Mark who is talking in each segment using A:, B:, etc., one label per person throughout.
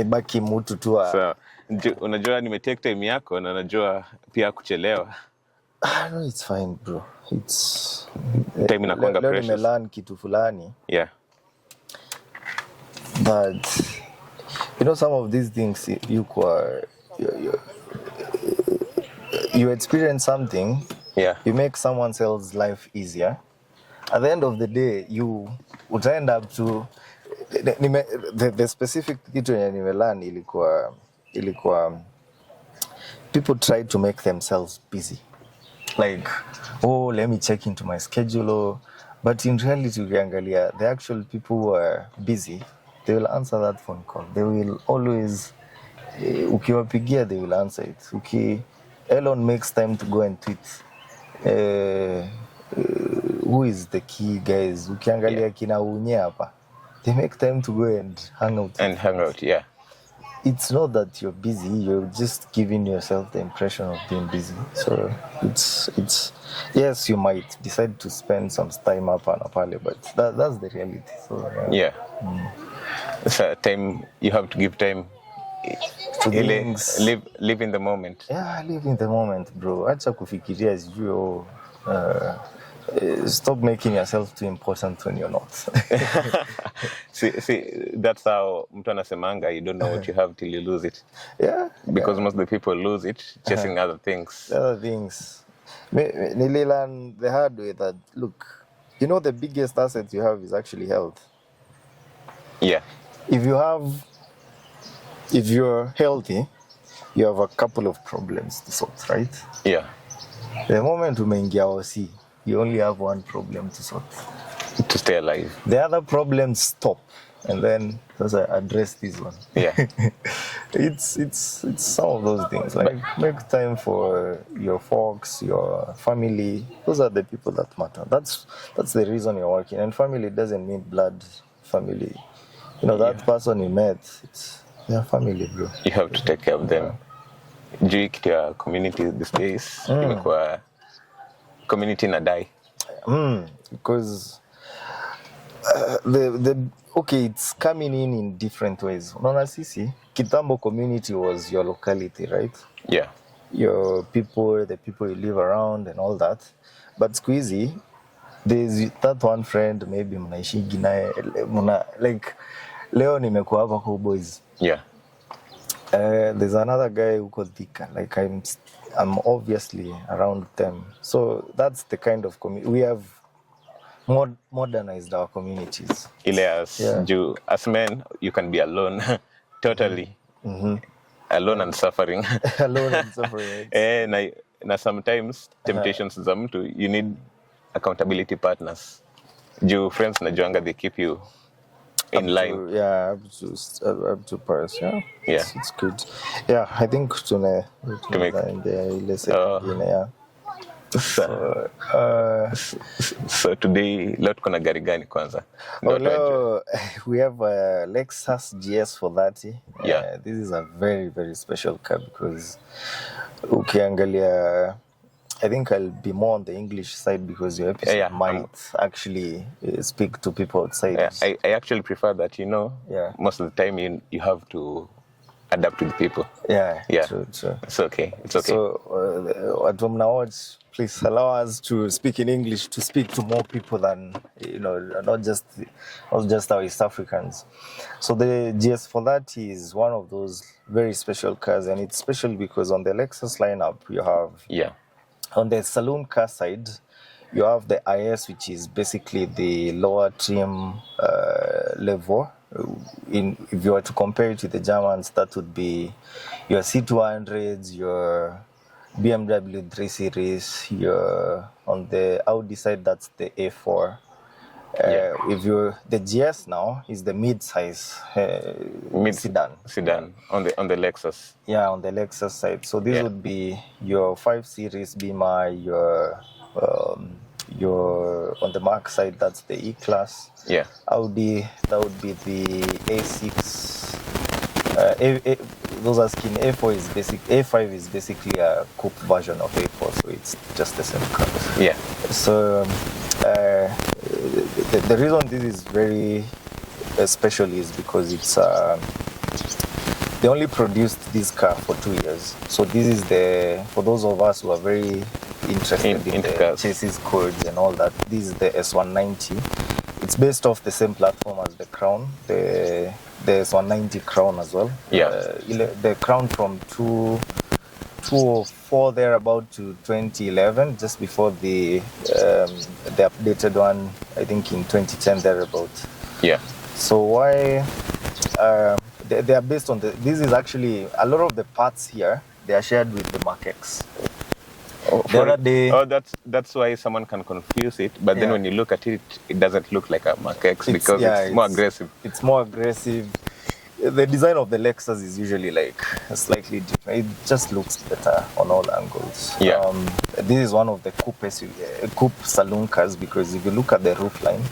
A: nibaki mtu tu.
B: So unajua nimetake time yako na najua pia kuchelewa.
A: No, it's fine bro. It's
B: time inakuanga precious.
A: Leo nimelearn kitu fulani.
B: Yeah.
A: But you know, some of these things you experience something.
B: Yeah.
A: You make someone else's life easier. At the end of the day, you would end up to the specific kitu yenye nimelearn ilikuwa people try to make themselves busy. Like, oh, let me check into my schedule. But in reality, ukiangalia, the actual people who are busy, they will answer that phone call. They will always, ukiwapigia, they will answer it. Elon makes time to go and tweet. Who is the key guys? Ukiangalia kina unye hapa. They make time to go and hang out.
B: And hang out, yeah.
A: It's not that you're busy, you're just giving yourself the impression of being busy. So it's yes, you might decide to spend some time up and pale, but that's the reality. So
B: yeah. It's a time you have to give time
A: to things.
B: Live in the moment.
A: Yeah, live in the moment, bro. Acha kufikiria sijui stop making yourself too important when you're not.
B: see, that's how mtu anasemanga, you don't know what you have till you lose it.
A: Yeah.
B: Because most of the people lose it chasing other things.
A: Nili learn the hard way that, look, you know, the biggest asset you have is actually health.
B: Yeah.
A: If you're healthy, you have a couple of problems to solve, right?
B: Yeah.
A: The moment umeingia OC, you only have one problem to solve.
B: To stay alive.
A: The other problems stop, and then address this one.
B: Yeah.
A: It's some of those things. Like, make time for your folks, your family. Those are the people that matter. That's the reason you're working. And family doesn't mean blood family. You know, that person you met, it's their family, bro.
B: You have to take care of them. Juu kitu ya community these days, imekuwa community na die.
A: Because it's coming in different ways. Unaona sisi, kitambo community was your locality, right?
B: Yeah.
A: Your people, the people you live around and all that. But squeezy, there's that one friend maybe mnaishigi naye like leo nimekuwa hapa kwa boys.
B: Yeah.
A: There's another guy who called Thika. Like I'm obviously around them. So that's the kind of community we have. Modernized our communities.
B: As men, you can be alone, totally. Alone and suffering.
A: Alone and suffering.
B: Na sometimes temptations za mtu, you need accountability partners. Juu friends najuanga, they keep you in line.
A: Up to Paris. Yeah. It's good. Yeah, I think to make
B: So today, leo tuko na gari gani kwanza?
A: We have a Lexus GS for 30.
B: Yeah.
A: This is a very, very special car because ukiangalia, I think I'll be more on the English side because your episode might actually speak to people outside.
B: Yeah, I actually prefer that, most of the time you have to adapt with people.
A: Yeah. True.
B: It's okay.
A: So, at watch, please allow us to speak in English, to speak to more people than, not just our East Africans. So the GS430 is one of those very special cars, and it's special because on the Lexus lineup you have, on the saloon car side, you have the IS, which is basically the lower trim level. If you were to compare it to the Germans, that would be your C200s, your BMW 3 Series, on the Audi side, that's the A4. The GS now is the mid-size sedan
B: on the Lexus.
A: Yeah, on the Lexus side. So this would be your 5 Series Beamer, your on the Mark side, that's the E-Class.
B: Yeah.
A: Audi, that would be the A6. Those are skin. A5 is basically a coupe version of A4, so it's just the same car.
B: Yeah.
A: So the reason this is very special is because it's they only produced this car for 2 years. So this is for those of us who are very interested in the
B: cars.
A: chassis codes and all that, this is the S190. It's based off the same platform as the Crown, the S190 Crown as well.
B: Yeah.
A: The Crown from 2004 thereabout to 2011, just before the updated one, I think in 2010 thereabout.
B: Yeah.
A: So why they are based on this is actually a lot of the parts here, they are shared with the Mark X. The other day,
B: that's why someone can confuse it, but then
A: Yeah.
B: when you look at it, it doesn't look like a Mark X because it's more aggressive.
A: It's more aggressive. The design of the Lexus is usually like slightly different. It just looks better on all angles.
B: Yeah.
A: This is one of the coupe saloon cars, because if you look at the roof line,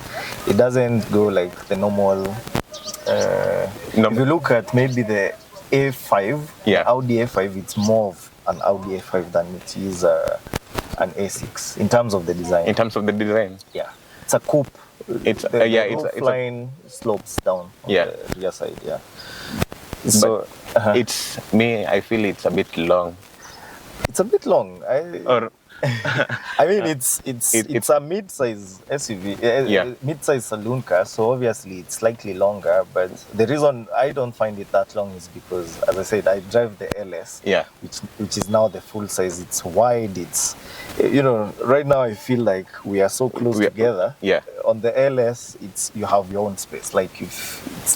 A: it doesn't go like the normal.
B: No.
A: If you look at maybe the A5,
B: Yeah.
A: Audi A5, it's more of an Audi A5 than it is an A6 in terms of the design.
B: In terms of the design,
A: Yeah, it's a coupe.
B: It's
A: the
B: it's
A: roof
B: a-
A: line slopes down on
B: Yeah.
A: the rear side. Yeah. So
B: it's me. I feel it's a bit long.
A: it's a bit long.
B: Or
A: I mean, it's a mid-size SUV,
B: Yeah.
A: mid-size saloon car. So obviously it's slightly longer. But the reason I don't find it that long is because, as I said, I drive the LS.
B: Yeah.
A: Which is now the full size. It's wide. It's, right now I feel like we are so close together.
B: Yeah.
A: On the LS, you have your own space. Like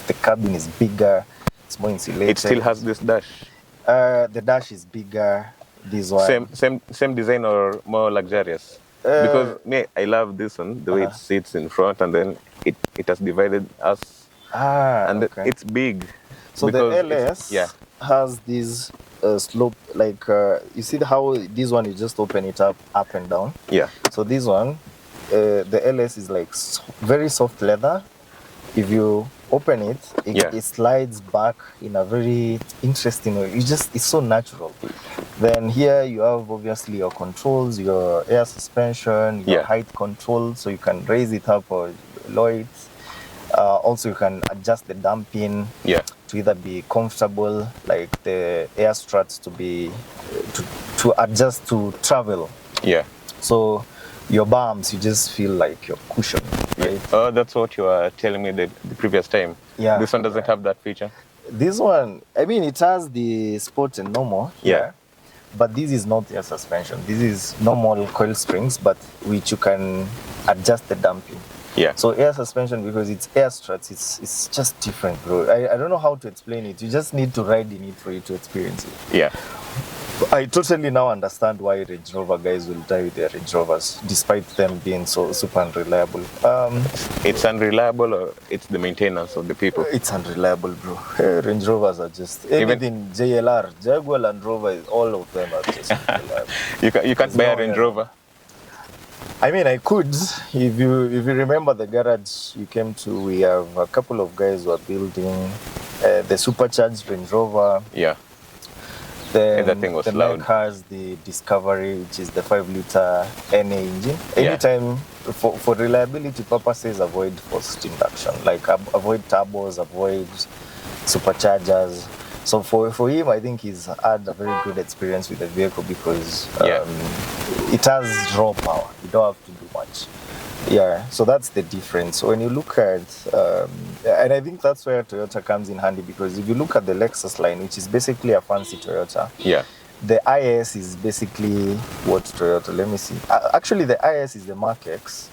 A: the cabin is bigger. It's more insulated.
B: It still has this dash.
A: The dash is bigger. This one.
B: Same design or more luxurious? Because me, I love this one, the way it sits in front, and then it has divided us, and
A: okay.
B: it's big.
A: So the
B: because
A: LS has this slope, like you see how this one you just open it up and down.
B: Yeah.
A: So this one, the LS is like very soft leather. If you open it, it slides back in a very interesting way. It's so natural. Then here you have obviously your controls, your air suspension, your height control, so you can raise it up or lower it. Also, you can adjust the damping to either be comfortable, like the air struts to be to adjust to travel.
B: Yeah.
A: So your bumps, you just feel like you're cushioned, right?
B: Oh, that's what you were telling me the previous time.
A: Yeah.
B: This one doesn't have that feature.
A: This one, I mean, it has the sport and normal.
B: Yeah.
A: But this is not air suspension. This is normal coil springs, but which you can adjust the damping.
B: Yeah.
A: So air suspension, because it's air struts, it's just different, bro. I don't know how to explain it. You just need to ride in it for you to experience it.
B: Yeah.
A: I totally now understand why Range Rover guys will die with their Range Rovers, despite them being so super unreliable.
B: It's unreliable, or it's the maintenance of the people?
A: It's unreliable, bro. Range Rovers are just anything. JLR, Jaguar Land Rover, all of them are just unreliable.
B: You can't buy a Range Rover.
A: I mean, I could. If you remember the garage you came to, we have a couple of guys who are building the supercharged Range Rover.
B: Yeah.
A: Then
B: that thing was
A: the
B: loud.
A: Mac has the Discovery, which is the 5-liter NA engine. Anytime, for reliability purposes, avoid forced induction. Like avoid turbos, avoid superchargers. So for him, I think he's had a very good experience with the vehicle because it has raw power. You don't have to do much. Yeah, so that's the difference. So when you look at, and I think that's where Toyota comes in handy, because if you look at the Lexus line, which is basically a fancy Toyota, the IS is basically what Toyota, let me see. Actually, the IS is the Mark X,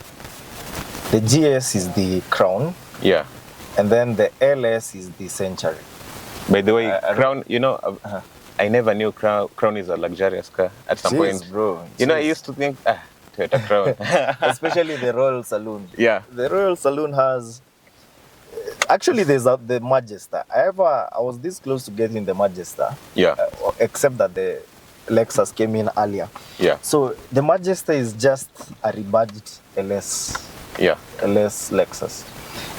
A: the GS is the Crown, and then the LS is the Century.
B: By the way, Crown, I never knew Crown is a luxurious car at some point.
A: Bro.
B: I used to think, Toyota Crown.
A: Especially the Royal Saloon.
B: Yeah.
A: The Royal Saloon has... Actually, there's the Majesta. I was this close to getting the Majesta.
B: Yeah.
A: Except that the Lexus came in earlier.
B: Yeah.
A: So the Majesta is just a rebadged LS.
B: Yeah.
A: LS Lexus.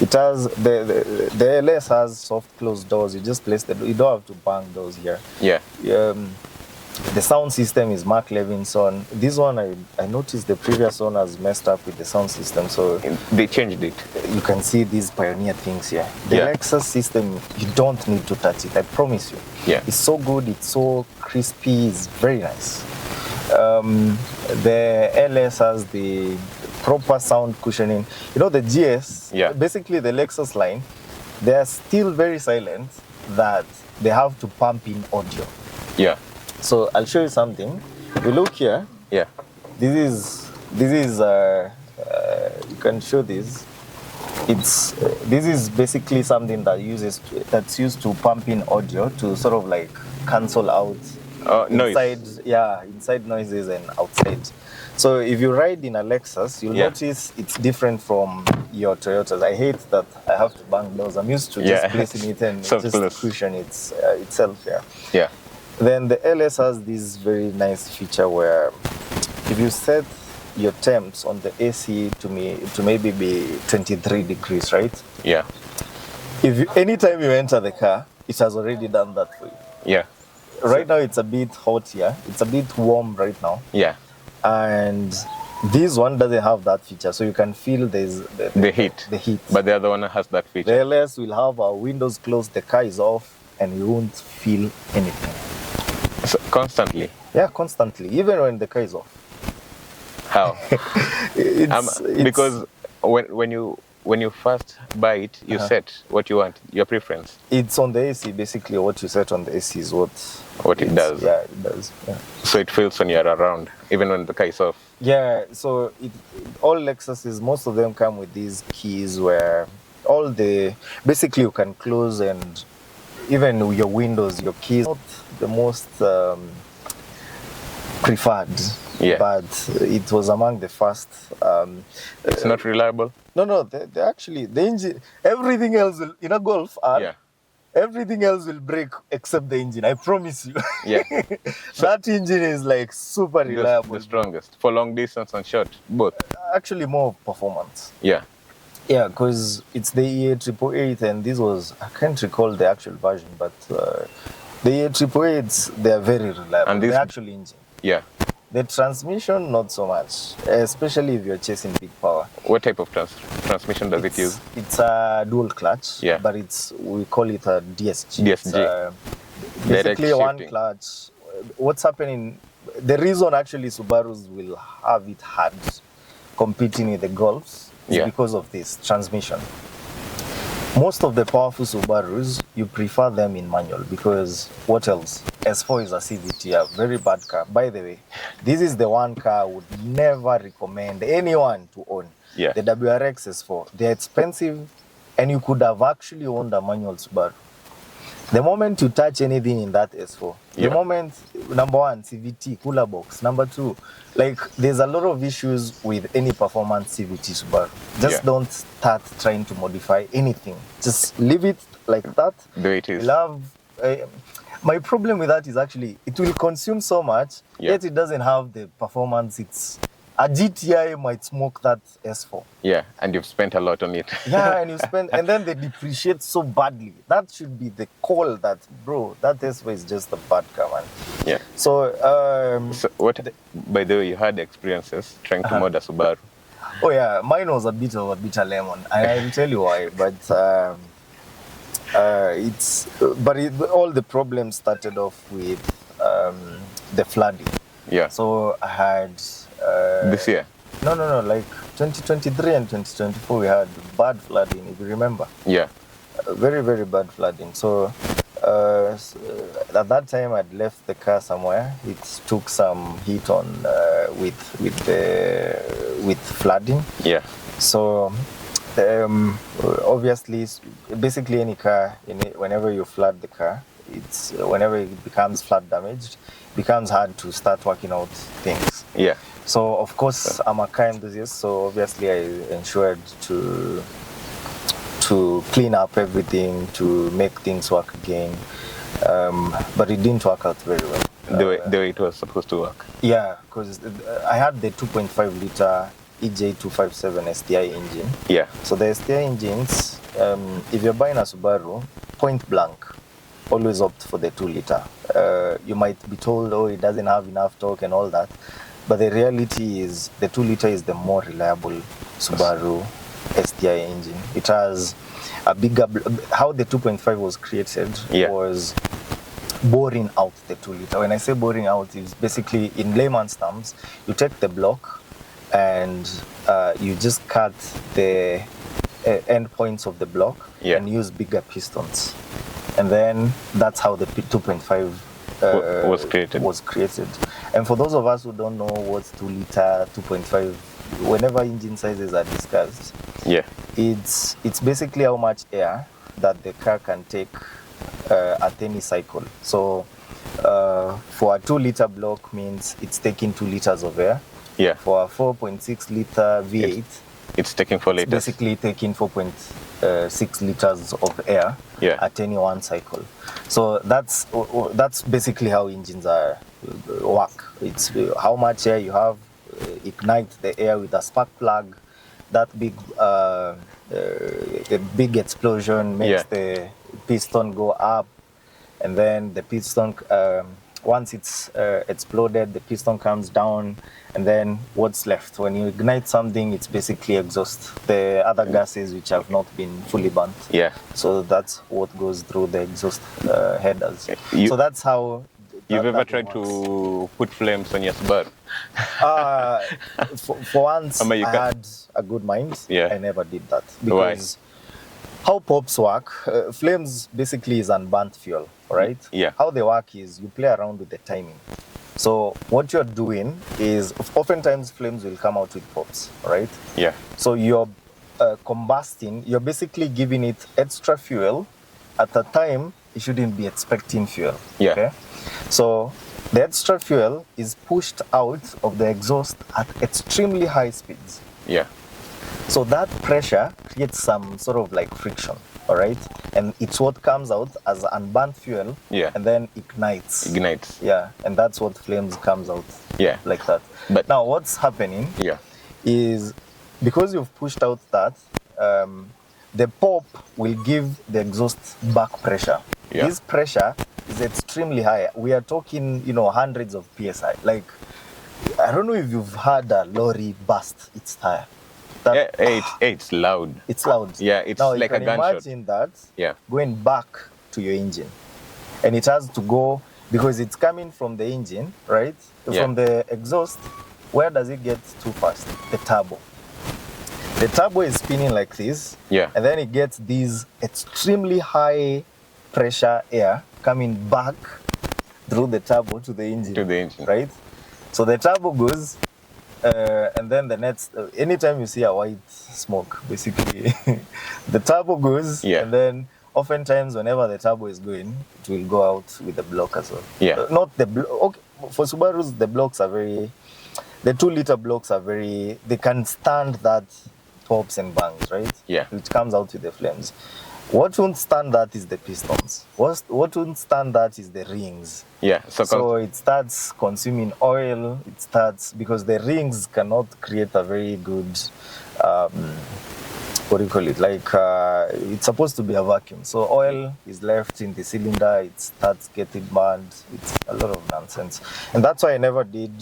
A: It has the LS has soft closed doors. You just place you don't have to bang those here.
B: Yeah.
A: The sound system is Mark Levinson. This one, I noticed the previous one has messed up with the sound system, so
B: They changed it.
A: you can see these pioneer things here. The
B: Yeah.
A: Lexus system, you don't need to touch it, I promise you.
B: Yeah.
A: It's so good, it's so crispy, it's very nice. The LS has the proper sound cushioning. You know, the GS,
B: Yeah.
A: basically the Lexus line, they are still very silent that they have to pump in audio.
B: Yeah.
A: So I'll show you something. If you look here,
B: Yeah.
A: this is you can show this. It's this is basically something that's used to pump in audio to sort of like cancel out
B: Noise.
A: inside noises and outside. So if you ride in a Lexus, you'll
B: Yeah.
A: notice it's different from your Toyotas. I hate that I have to bang those. I'm used to
B: Yeah.
A: just placing it and
B: Selfless.
A: just cushion itself. Yeah.
B: Yeah.
A: Then the LS has this very nice feature where if you set your temps on the AC to maybe be 23 degrees, right?
B: Yeah.
A: Anytime you enter the car, it has already done that for you.
B: Yeah.
A: Right now it's a bit hot here. It's a bit warm right now.
B: Yeah.
A: And this one doesn't have that feature, so you can feel there's
B: The heat.
A: The heat.
B: But the other one has that
A: The
B: feature.
A: LS will have our windows closed, the car is off, and you won't feel anything.
B: So constantly.
A: Yeah, constantly, even when the car is off.
B: How?
A: It's
B: Because when you first buy it, you set what you want, your preference.
A: it's on the AC. Basically, what you set on the AC is what
B: It does.
A: Yeah, it does. Yeah.
B: So it feels when you're around, even when the car is off.
A: Yeah, so all Lexuses, most of them come with these keys where basically you can close, and even your windows, your keys, not the most preferred,
B: Yeah.
A: but it was among the first.
B: It's not reliable.
A: No, they actually, the engine, everything else in a Golf,
B: Yeah.
A: everything else will break except the engine, I promise you.
B: Yeah.
A: That engine is like super reliable.
B: The strongest for long distance and short, both.
A: Actually, more performance.
B: Yeah.
A: Yeah, because it's the EA888, and this was, I can't recall the actual version, but the EA888s, they are very reliable.
B: And this-
A: the actual engine.
B: Yeah.
A: The transmission, not so much, especially if you're chasing big power.
B: What type of transmission does it use?
A: It's a dual clutch,
B: Yeah.
A: but we call it a DSG.
B: DSG.
A: It's, basically
B: Direct
A: one
B: shifting.
A: clutch. What's happening? The reason actually Subarus will have it hard competing with the Golfs is
B: Yeah.
A: because of this transmission. Most of the powerful Subarus, you prefer them in manual because what else? S4 is a CVT, a very bad car. By the way, this is the one car I would never recommend anyone to own.
B: Yeah.
A: The WRX S4. They're expensive, and you could have actually owned a manual Subaru. The moment you touch anything in that S4,
B: Yeah.
A: the moment, number one, CVT, cooler box. Number two, like there's a lot of issues with any performance CVT Subaru. Just
B: Yeah.
A: don't start trying to modify anything. Just leave it like that.
B: The way it is.
A: My problem with that is actually it will consume so much,
B: Yeah.
A: yet it doesn't have the performance. A GTI might smoke that S4.
B: Yeah, and you've spent a lot on it.
A: Yeah, and then they depreciate so badly. That should be the call that, bro, that S4 is just a bad car, man.
B: Yeah.
A: So,
B: So by the way, you had experiences trying to mod a Subaru.
A: oh yeah, mine was a bit of a bitter lemon. I will tell you why, but all the problems started off with the flooding.
B: Yeah.
A: So I had
B: This year.
A: no, like 2023 and 2024 we had bad flooding, if you remember.
B: Yeah.
A: Very, very bad flooding. So at that time I'd left the car somewhere. It took some heat on with flooding.
B: Yeah.
A: So obviously, basically any car, whenever you flood the car, whenever it becomes flood damaged, it becomes hard to start working out things.
B: Yeah.
A: So of course I'm a car enthusiast, so obviously I ensured to clean up everything, to make things work again, but it didn't work out very well.
B: The way it was supposed to work.
A: Yeah, because I had the 2.5 liter EJ257 STI engine.
B: Yeah.
A: So the STI engines, if you're buying a Subaru, point blank, always opt for the 2-liter. You might be told, oh, it doesn't have enough torque and all that, but the reality is the 2-liter is the more reliable Subaru STI engine. It has a bigger. How the 2.5 was created was boring out the 2-liter. When I say boring out, it's basically, in layman's terms, you take the block and you just cut the end points of the block and use bigger pistons. And then that's how the 2.5 was created. And for those of us who don't know what's 2-liter, 2.5, whenever engine sizes are discussed, it's basically how much air that the car can take at any cycle. So for a 2-liter block means it's taking 2 liters of air. For a 4.6-liter V8,
B: it's taking 4 liters.
A: It's basically taking 4.6 liters of air at any one cycle. So that's basically how engines work. It's how much air you have, ignite the air with a spark plug. That big, the big explosion makes the piston go up, and then the piston, once it's exploded, the piston comes down, and then what's left? When you ignite something, it's basically exhaust, the other gases which have not been fully burnt. So that's what goes through the exhaust headers. So that's how.
B: You've ever tried to put flames on your Subaru?
A: For once, I had a good mind. I never did that. Because how pops work, flames basically is unburnt fuel, right? How they work is you play around with the timing. So what you're doing is, oftentimes flames will come out with pops, right? So you're combusting, you're basically giving it extra fuel at a time you shouldn't be expecting fuel. Okay? So the extra fuel is pushed out of the exhaust at extremely high speeds. So that pressure creates some sort of like friction, all right? And it's what comes out as unburnt fuel and then ignites. And that's what flames comes out like that. But now what's happening is, because you've pushed out that, the pop will give the exhaust back pressure. This pressure is extremely high. We are talking, hundreds of PSI. Like, I don't know if you've had a lorry burst its tire.
B: It's loud.
A: It's loud.
B: It's
A: now,
B: like a gunshot.
A: Imagine that going back to your engine. And it has to go, because it's coming from the engine, right? From the exhaust. Where does it get too fast? The turbo. The turbo is spinning like this. And then it gets these extremely high pressure air coming back through the turbo to the engine. Right? So the turbo goes, and then the next, anytime you see a white smoke, basically, the turbo goes, and then oftentimes whenever the turbo is going, it will go out with the block as well. Not the block. For Subarus, the blocks are the 2-liter blocks are they can stand that pops and bangs, right? Which comes out with the flames. What won't stand that is the pistons. What won't stand that is the rings. So it starts consuming oil. It starts, because the rings cannot create a very good, what do you call it? Like, it's supposed to be a vacuum. So oil is left in the cylinder. It starts getting burned. It's a lot of nonsense. And that's why I never did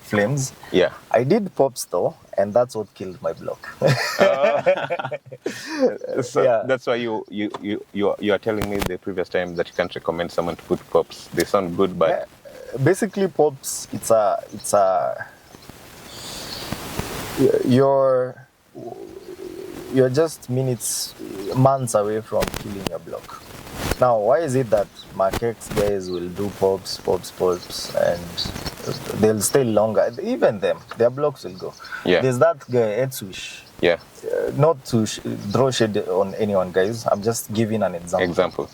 A: flames. I did pops though, and that's what killed my block.
B: So that's why you are telling me the previous time that you can't recommend someone to put pops. They sound good, but
A: basically pops, you're just months away from killing your block. Now, why is it that Mark X guys will do pops, and they'll stay longer? Even them, their blocks will go. There's that guy, Ed Swish. Not to draw shade on anyone, guys. I'm just giving an example.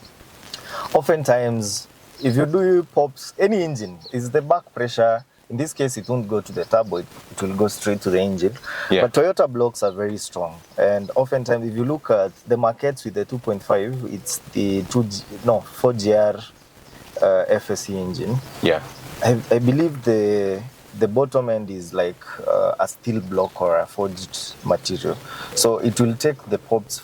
A: Oftentimes, if you do pops, any engine, is the back pressure. In this case, it won't go to the turbo, it will go straight to the engine. But Toyota blocks are very strong. And oftentimes, if you look at the markets with the 2.5, it's the 4GR FSE engine. I believe the the bottom end is like a steel block or a forged material. So it will take the pops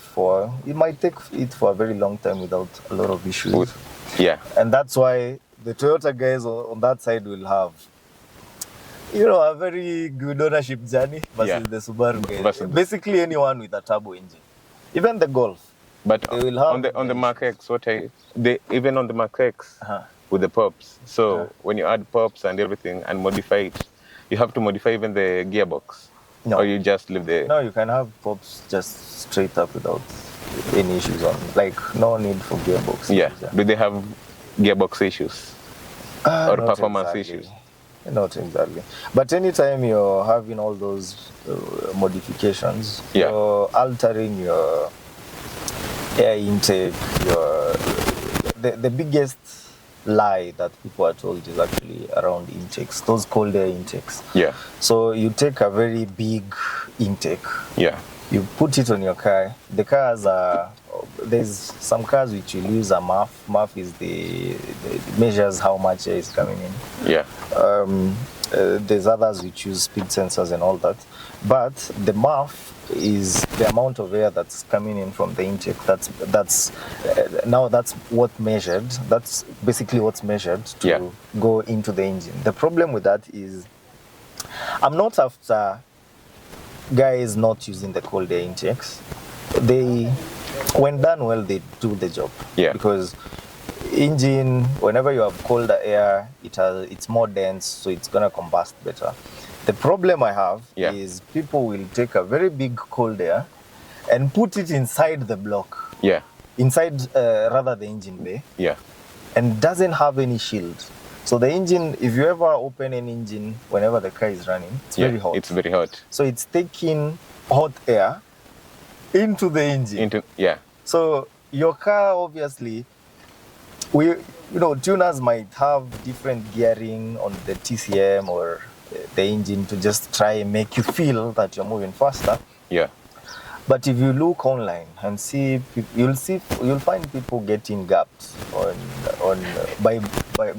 A: it might take it for a very long time without a lot of issues.
B: Yeah.
A: And that's why the Toyota guys on that side will have, you know, a very good ownership journey versus the Subaru guys. Basically anyone with a turbo engine. Even the Golf.
B: But
A: they will have
B: on the Mark X, even on the Mark X with the pops. So when you add pops and everything and modify it, you have to modify even the gearbox.
A: No.
B: Or you just leave the...
A: No, you can have pops just straight up without any issues on. Like, no need for gearbox.
B: Yeah. Do they have gearbox issues? Or performance issues?
A: Not exactly. But anytime you're having all those modifications, you're altering your air intake, the biggest lie that people are told is actually around intakes, those cold air intakes.
B: Yeah.
A: So you take a very big intake.
B: Yeah.
A: You put it on your car. The car has there's some cars which will use a MAF. MAF is the measures how much air is coming in.
B: Yeah.
A: There's others which use speed sensors and all that. But the MAF is the amount of air that's coming in from the intake. Now that's what measured. That's basically what's measured to go into the engine. The problem with that is, I'm not after guys not using the cold air intakes. When done well, they do the job.
B: Yeah.
A: Because engine, whenever you have colder air, it's more dense, so it's gonna combust better. The problem I have is people will take a very big cold air and put it inside the block.
B: Yeah.
A: Inside, rather the engine bay.
B: Yeah.
A: And doesn't have any shield. So the engine, if you ever open an engine whenever the car is running, it's very hot.
B: It's very hot.
A: So it's taking hot air into the engine. So your car, obviously, tuners might have different gearing on the TCM or the engine to just try and make you feel that you're moving faster.
B: Yeah.
A: But if you look online and see, you'll find people getting gapped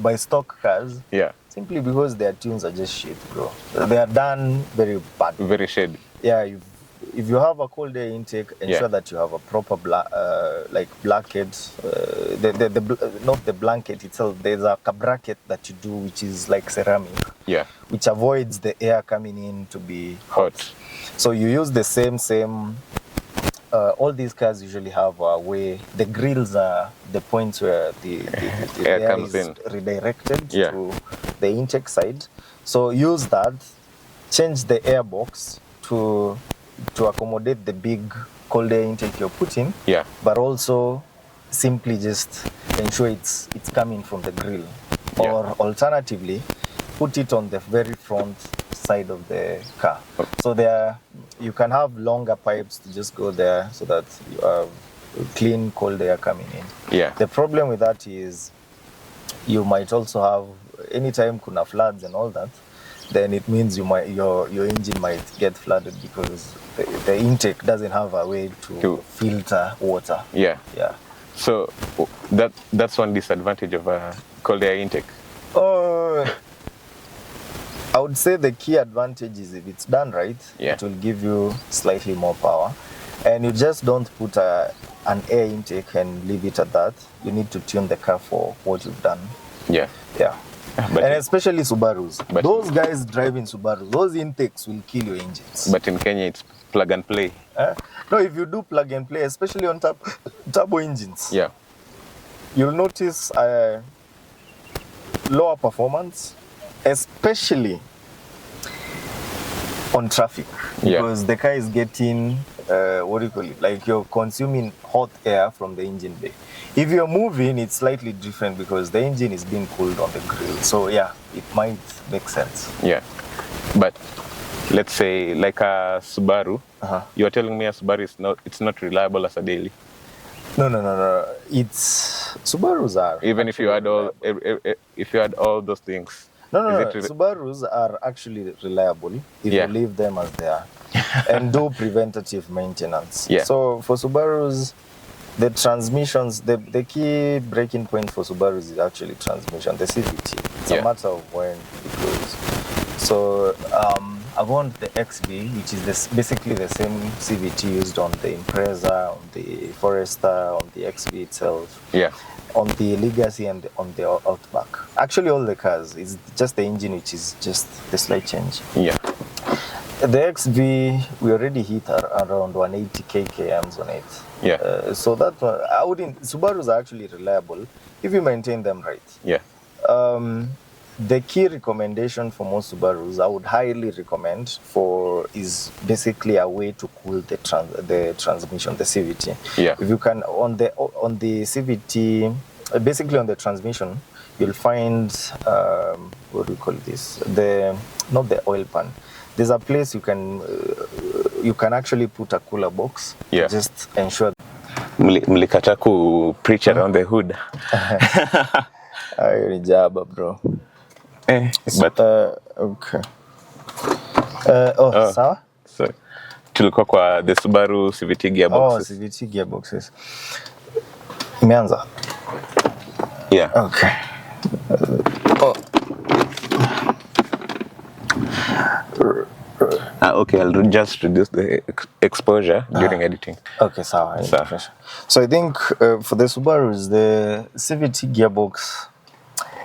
A: by stock cars.
B: Yeah.
A: Simply because their tunes are just shit, bro. They are done very bad.
B: Very shady.
A: Yeah. If you have a cold air intake, ensure that you have a proper blanket. Not the blanket itself. There's a bracket that you do, which is like ceramic.
B: Yeah.
A: Which avoids the air coming in to be hot. So you use the same. All these cars usually have a way. The grills are the points where the air comes in, redirected to the intake side. So use that. Change the airbox to accommodate the big cold air intake you're putting.
B: Yeah.
A: But also simply just ensure it's coming from the grill.
B: Yeah.
A: Or alternatively, put it on the very front side of the car. So you can have longer pipes to just go there so that you have clean cold air coming in.
B: Yeah.
A: The problem with that is you might also have, anytime kuna floods and all that, then it means your engine might get flooded because the intake doesn't have a way to filter water.
B: Yeah.
A: Yeah.
B: So that's one disadvantage of a cold air intake.
A: I would say the key advantage is if it's done right, it will give you slightly more power. And you just don't put an air intake and leave it at that. You need to tune the car for what you've done.
B: Yeah.
A: Yeah. And especially Subarus. Those guys driving Subarus, those intakes will kill your engines.
B: But in Kenya, it's plug and play.
A: No, if you do plug and play, especially on turbo engines, you'll notice lower performance, especially on traffic. Because the car is getting, like you're consuming hot air from the engine bay. If you're moving, it's slightly different because the engine is being cooled on the grill. So it might make sense.
B: Yeah. But let's say like a Subaru, you're telling me a Subaru it's not reliable as a daily.
A: No. It's Subarus are.
B: Even if you add all those things.
A: No. Subarus are actually reliable if you leave them as they are and do preventative maintenance.
B: Yeah.
A: So for Subarus, the transmissions, the key breaking point for Subarus is actually transmission, the CVT. It's a matter of when, because So I want the XV, which is basically the same CVT used on the Impreza, on the Forester, on the XV itself.
B: Yeah.
A: On the Legacy and on the Outback. Actually, all the cars, it's just the engine which is just the slight change.
B: Yeah.
A: The XV, we already hit around 180 kms on it.
B: Yeah.
A: So that one, Subarus are actually reliable if you maintain them right.
B: Yeah.
A: The key recommendation for most Subarus, I would highly recommend is basically a way to cool the transmission, the CVT.
B: Yeah.
A: If you can on the CVT, basically on the transmission, you'll find what do we call this? Not the oil pan. There's a place you can actually put a cooler box.
B: Yeah.
A: Just ensure.
B: Mlikata ku preach around the hood.
A: You're jabba, bro.
B: But
A: okay. Sawa?
B: So tulikuwa kwa the Subaru CVT gearboxes.
A: CVT gearboxes. Imeanza?
B: Yeah.
A: Okay.
B: Okay, I'll just reduce the exposure during editing.
A: Okay, sawa. So I think for the Subarus, the CVT gearbox,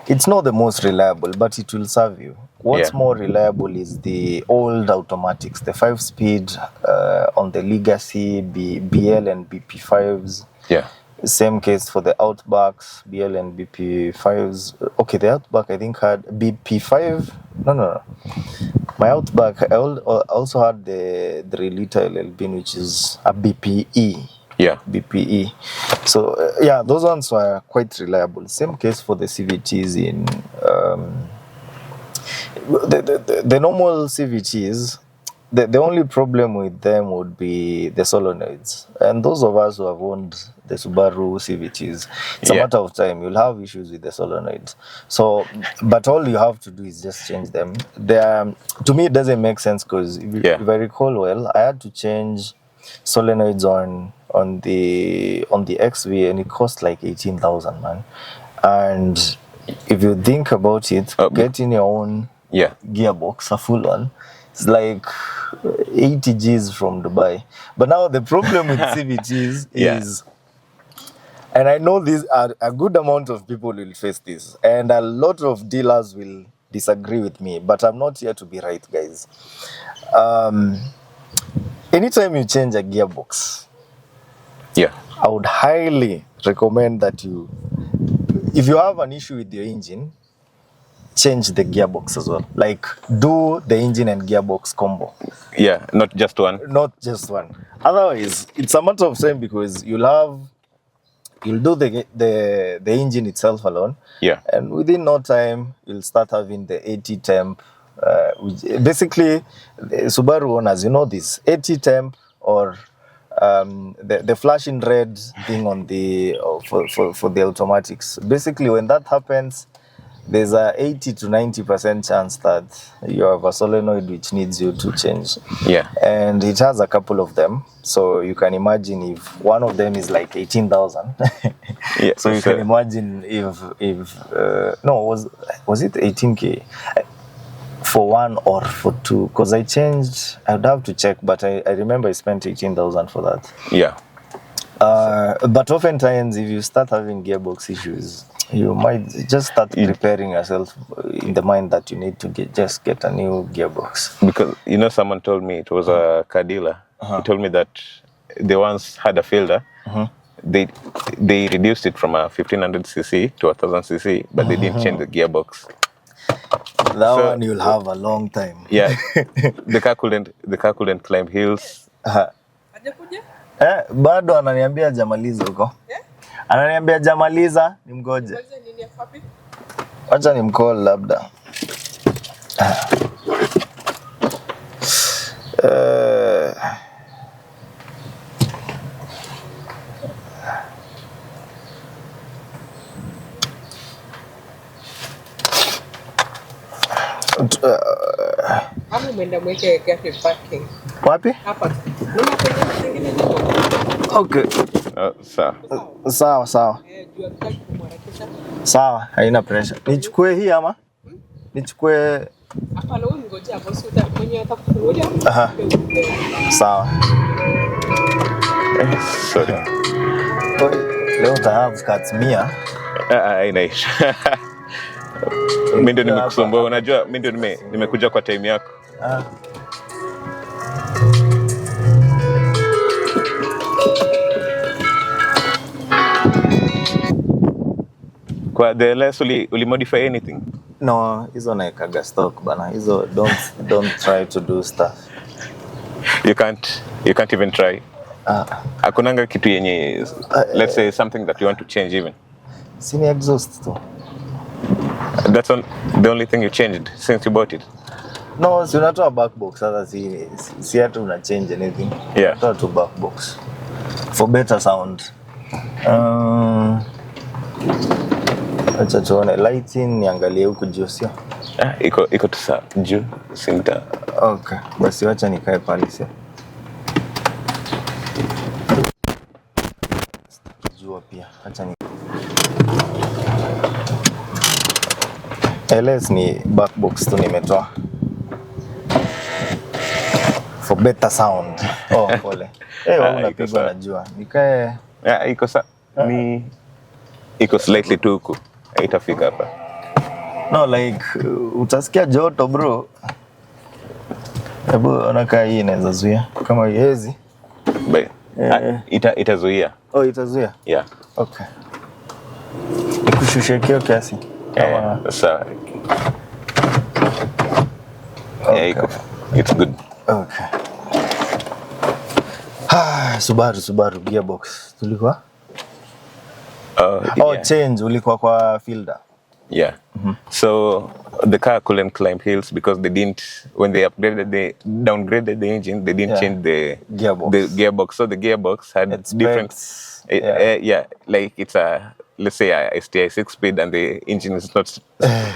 A: it's not the most reliable, but it will serve you. What's more reliable is the old automatics, the 5-speed on the Legacy, BL and BP5s.
B: Yeah.
A: Same case for the Outbacks, BL and BP5s. Okay, the Outback I think had BP5. No. My Outback, I also had the 3-liter LLB, which is a BPE.
B: Yeah.
A: BPE. So those ones were quite reliable. Same case for the CVTs in the normal CVTs. The only problem with them would be the solenoids. And those of us who have owned the Subaru CVTs, it's a matter of time. You'll have issues with the solenoids. So, but all you have to do is just change them. To me, it doesn't make sense because if I recall well, I had to change solenoids on the XV and it cost like 18,000, man. And if you think about it, getting your own gearbox, a full one, it's like 80 G's from Dubai. But now the problem with CVTs is, and I know a good amount of people will face this, and a lot of dealers will disagree with me, but I'm not here to be right, guys. Anytime you change a gearbox, I would highly recommend that if you have an issue with your engine, change the gearbox as well. Like, do the engine and gearbox combo.
B: Yeah, not just one.
A: Not just one. Otherwise, it's a matter of time because you'll do the engine itself alone. Yeah. And within no time, you'll start having the 80 temp. Which basically, the Subaru owners, you know this 80 temp or the flashing red thing on the for the automatics. Basically, when that happens, there's a 80 to 90% chance that you have a solenoid which needs you to change. Yeah. And it has a couple of them. So you can imagine if one of them is like 18,000. Yeah. So you can imagine if was it 18K? For one or for two? Because I changed, I'd have to check, but I remember I spent 18,000 for that. Yeah. But oftentimes, if you start having gearbox issues, you might just start preparing yourself in the mind that you need to get a new gearbox.
B: Because, someone told me, it was a car dealer. He told me that they once had a fielder. They reduced it from a 1500cc to a 1000cc, but they didn't change the gearbox.
A: That one you'll have a long time.
B: Yeah. The car couldn't climb hills.
A: Bado ananiambia jamaliza huko. Ananiambia jamaliza, nimgoje. Acha nimcall labda.
C: Hapo mwenda mweke gari parking.
A: Wapi?
C: Hapa.
A: Okay. Sawa. Sawa, haina pressure. Nichukue hii ama? Nichukue
C: Hapana, wewe ngoja hapo, si mwenye atakufungulia.
A: Sawa.
B: Sorry.
A: Leo utahavu cuts mia.
B: Inaisha. Mimi ndio nimekusumbua, unajua mimi ndio nimekuja kwa time yako. Kwa the less uli modify anything?
A: No, hizo naekaga stock bana. Hizo don't try to do stuff.
B: You can't even try. Hakunanga kitu yenye let's say something that you want to change even.
A: Sini exhaust tu.
B: That's the only thing you changed since you bought it?
A: No, si unatoa back box sasa si hata una change anything.
B: Yeah.
A: Unatoa tu back box for better sound. Acha tuone lighting, niangalie huku juu sio.
B: Iko tu sawa juu sinta.
A: Okay, basi acha nikae pale sio. Jua pia acha ni LS ni back box tu nimetoa for better sound. Pole. Wewe unapigwa na jua. Nikae
B: iko sawa. Ni iko slightly too huku. Haitafika hapa.
A: No, like utasikia joto bro. Hebu unakaa hii inaweza zuia kama hizi.
B: Itazuia.
A: Itazuia?
B: Yeah.
A: Okay. Nikushushe kio kiasi.
B: Sawa. Yeah, it's good.
A: Okay. Subaru gearbox. Tulikuwa?
B: Yeah.
A: Change ulikuwa kwa fielder.
B: Yeah. So the car couldn't climb hills because when they downgraded the engine, they didn't change the gearbox. So the gearbox had different like it's a, let's say a STI 6-speed, and the engine is not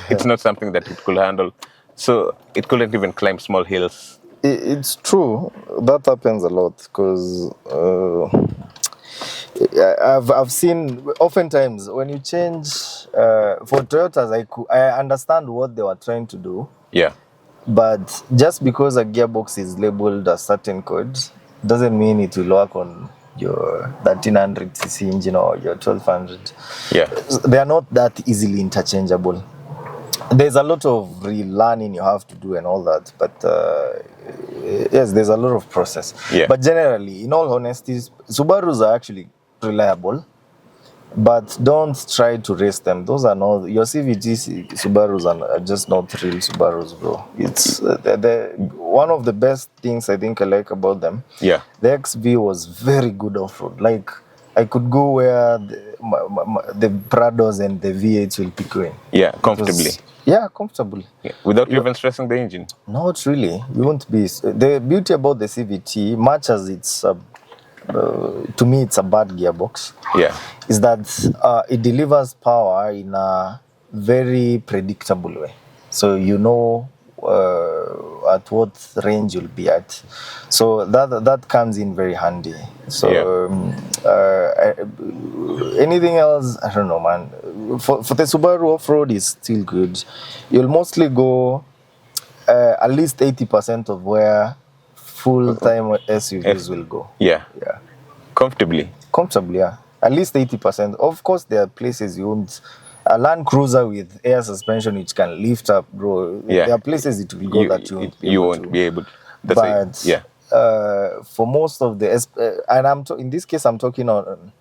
B: it's not something that it could handle. So it couldn't even climb small hills.
A: It's true. That happens a lot because I've seen oftentimes when you change for Toyotas, I understand what they were trying to do.
B: Yeah.
A: But just because a gearbox is labeled a certain code doesn't mean it will work on your 1300cc engine or your 1200.
B: Yeah.
A: They are not that easily interchangeable. There's a lot of relearning you have to do and all that, but yes, there's a lot of process.
B: Yeah.
A: But generally, in all honesty, Subarus are actually reliable, but don't try to race them. Those are not your CVT Subarus are just not real Subarus, bro. It's one of the best things I think I like about them.
B: Yeah.
A: The XV was very good off-road. Like I could go where the Prados and the V8s will be going.
B: Yeah, comfortably.
A: Comfortably.
B: Yeah. Without even stressing the engine.
A: Not really. You won't be. The beauty about the CVT, much as it's to me it's a bad gearbox.
B: Yeah.
A: Is that it delivers power in a very predictable way. So you know at what range you'll be at. So that comes in very handy. So anything else, I don't know, man. For the Subaru off-road is still good. You'll mostly go at least 80% of where full-time SUVs will go.
B: Yeah.
A: Yeah.
B: Comfortably,
A: yeah. At least 80%. Of course, there are places you won't. A Land Cruiser with air suspension which can lift up, bro.
B: Yeah.
A: There are places it will go that you won't
B: be able.
A: But for most of the, and in this case, I'm talking on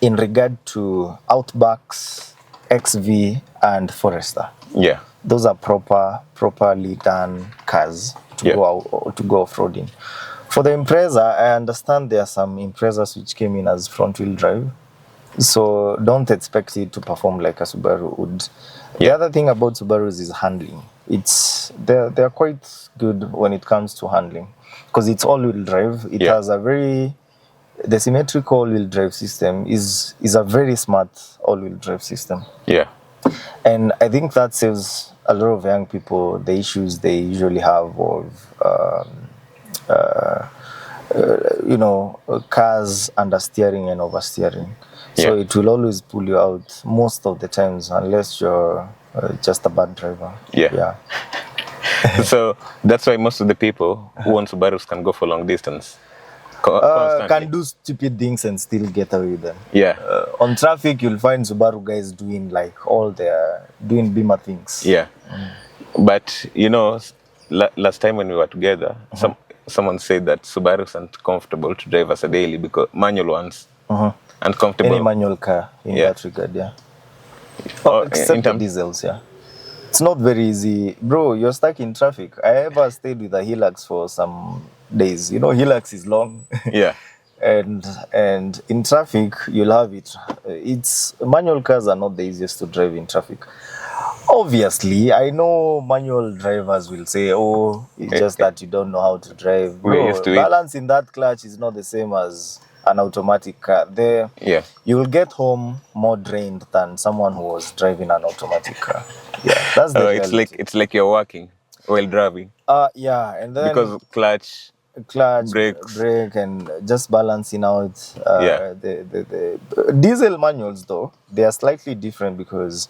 A: in regard to Outbacks, XV, and Forester.
B: Yeah.
A: Those are properly done cars to go off-roading. For the Impreza, I understand there are some Imprezas which came in as front-wheel drive. So don't expect it to perform like a Subaru would. The other thing about Subarus is handling. They're quite good when it comes to handling because it's all-wheel drive. It has the symmetrical all-wheel drive system is a very smart all-wheel drive system. Yeah. And I think that saves a lot of young people the issues they usually have of cars understeering and oversteering. So it will always pull you out most of the times unless you're just a bad driver.
B: Yeah. So that's why most of the people who own Subarus can go for long distance. Constantly.
A: Can do stupid things and still get away with them.
B: Yeah.
A: On traffic, you'll find Subaru guys doing like all their doing Beamer things.
B: Yeah. But you know, last time when we were together, someone said that Subarus aren't comfortable to drive as a daily because manual ones aren't comfortable.
A: Any manual car in that regard, yeah. Except the diesels, yeah. It's not very easy. Bro, you're stuck in traffic. I ever stayed with a Hilux for some days. You know, Hilux is long.
B: Yeah.
A: and in traffic, you'll have it. It's manual cars are not the easiest to drive in traffic. Obviously, I know manual drivers will say, oh, it's just that you don't know how to drive. Bro, balance in that clutch is not the same as an automatic car. There, you will get home more drained than someone who was driving an automatic car. Yeah, that's the reality.
B: It's like you're working while driving.
A: Yeah, and then
B: because clutch,
A: brake, and just balancing out. The diesel manuals though, they are slightly different because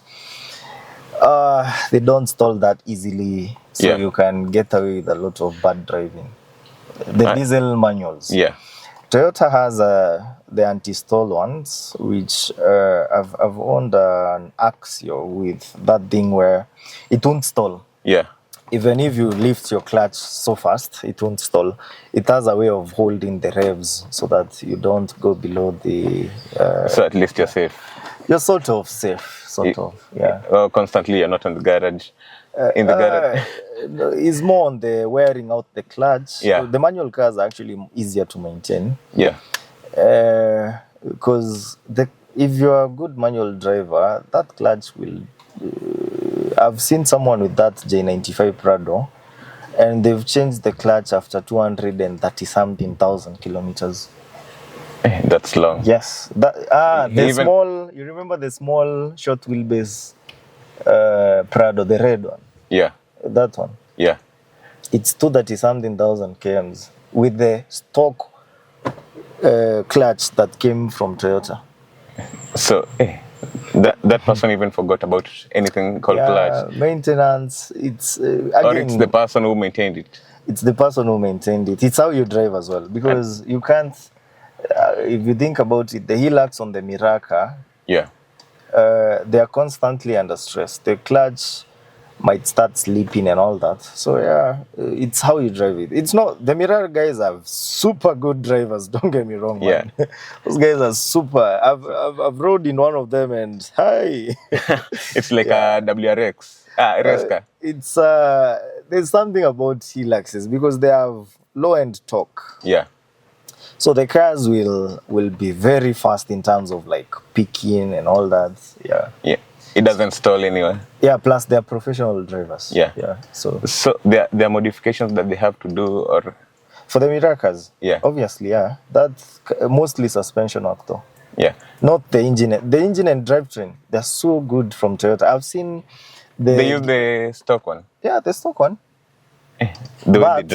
A: they don't stall that easily, so you can get away with a lot of bad driving. The diesel manuals.
B: Yeah.
A: Toyota has the anti-stall ones, which I've owned an Axio with that thing where it won't stall.
B: Yeah.
A: Even if you lift your clutch so fast, it won't stall. It has a way of holding the revs so that you don't go below the...
B: so at least you're safe.
A: You're sort of safe, yeah.
B: Well, constantly you're not in the garage. In the garage.
A: It's more on the wearing out the clutch.
B: Yeah.
A: So the manual cars are actually easier to maintain.
B: Yeah.
A: Because if you're a good manual driver, that clutch will... I've seen someone with that J95 Prado, and they've changed the clutch after 230-something thousand kilometers.
B: That's long.
A: Yes. Small. You remember the small short wheelbase Prado, the red one?
B: Yeah.
A: That one.
B: Yeah.
A: It's 230-something thousand kms with the stock clutch that came from Toyota.
B: So, that person even forgot about anything called clutch.
A: Maintenance. It's again,
B: or it's the person who maintained it.
A: It's the person who maintained it. It's how you drive as well, because you can't. If you think about it, the Hilux on the Miraka, they are constantly under stress. The clutch might start sleeping and all that. So it's how you drive it. It's not, the Miraka guys are super good drivers. Don't get me wrong, man. Those guys are super. I've rode in one of them and hi.
B: It's like a WRX. Reska.
A: It's there's something about Hiluxes because they have low-end torque.
B: Yeah.
A: So the cars will be very fast in terms of like picking and all that. Yeah.
B: Yeah. It doesn't stall anywhere.
A: Yeah, plus they're professional drivers.
B: Yeah.
A: Yeah. So
B: there are modifications that they have to do, or
A: for the Mirakas.
B: Yeah.
A: Obviously, yeah. That's mostly suspension work though.
B: Yeah.
A: Not the engine. The engine and drivetrain, they're so good from Toyota. I've seen
B: they use the stock one.
A: Yeah, the stock one.
B: But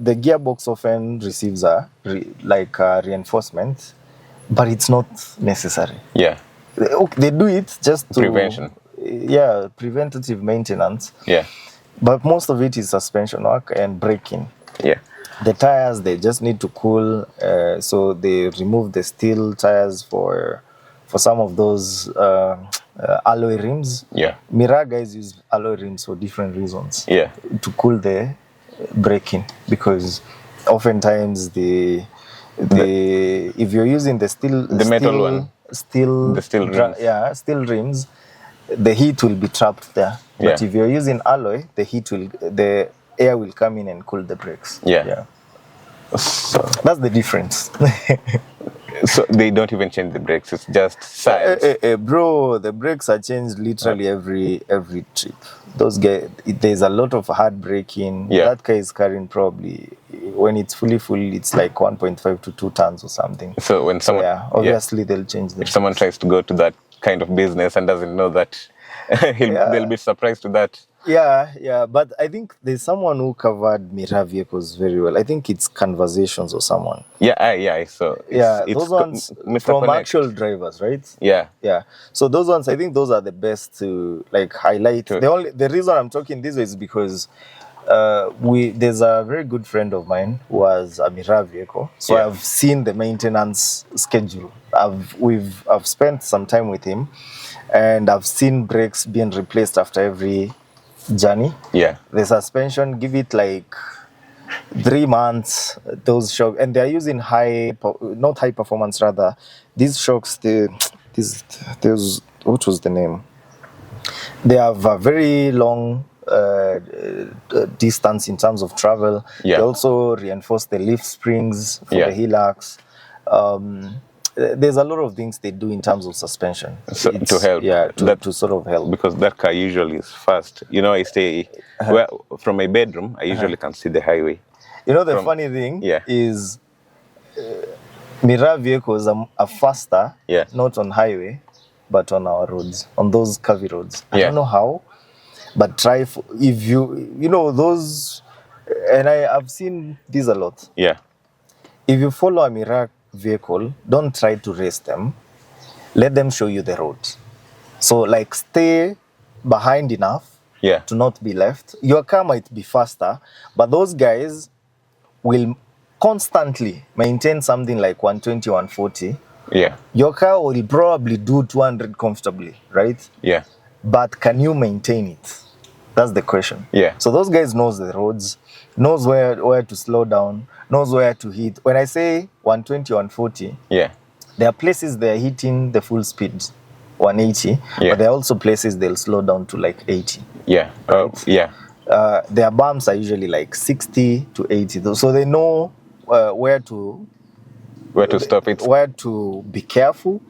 A: the gearbox often receives a reinforcement, but it's not necessary.
B: Yeah.
A: They do it just to...
B: Prevention.
A: Yeah, preventative maintenance.
B: Yeah.
A: But most of it is suspension work and braking.
B: Yeah.
A: The tires, they just need to cool. So they remove the steel tires for some of those alloy rims.
B: Yeah.
A: Mirage guys use alloy rims for different reasons.
B: Yeah.
A: To cool the braking, because oftentimes if you're using the steel,
B: metal one,
A: steel
B: rims.
A: Steel rims, the heat will be trapped there. But if you're using alloy, the air will come in and cool the brakes.
B: Yeah.
A: So that's the difference.
B: So they don't even change the brakes. It's just science.
A: Bro, the brakes are changed literally every trip. Those guys, there's a lot of hard braking.
B: Yeah.
A: That car is carrying probably, when it's fully full, it's like 1.5 to 2 tons or something.
B: So when someone,
A: obviously they'll change the
B: if someone tries to go to that kind of business and doesn't know that they'll be surprised to that.
A: Yeah, but I think there's someone who covered Mira vehicles very well. I think it's Conversations or someone.
B: Yeah. So it's
A: those ones
B: Mr.
A: from
B: Connect.
A: actual drivers, right?
B: Yeah.
A: So those ones, I think those are the best to like highlight. The reason I'm talking this way is because there's a very good friend of mine who has a Mira vehicle, so I've seen the maintenance schedule. I've spent some time with him, and I've seen brakes being replaced after every journey. The suspension, give it like 3 months, those shocks, and they're using not high performance, rather these shocks. What was the name? They have a very long distance in terms of travel. They also reinforce the leaf springs for the Hilux. There's a lot of things they do in terms of suspension
B: to help.
A: To sort of help,
B: because that car usually is fast. I stay from my bedroom. I usually can see the highway.
A: The funny thing is, Mira vehicles are faster, not on highway, but on our roads, on those curvy roads. I don't know how, but if those, and I've seen these a lot. If you follow a Mira vehicle, don't try to race them. Let them show you the road. So like stay behind enough to not be left. Your car might be faster, but those guys will constantly maintain something like 120, 140. Your car will probably do 200 comfortably, right? But can you maintain it? That's the question. So those guys knows the roads, knows where to slow down, knows where to hit. When I say 120, 140, there are places they're hitting the full speed, 180, but there are also places they'll slow down to like 80. Right? Their bumps are usually like 60 to 80, so they know where to
B: stop it,
A: where to be careful.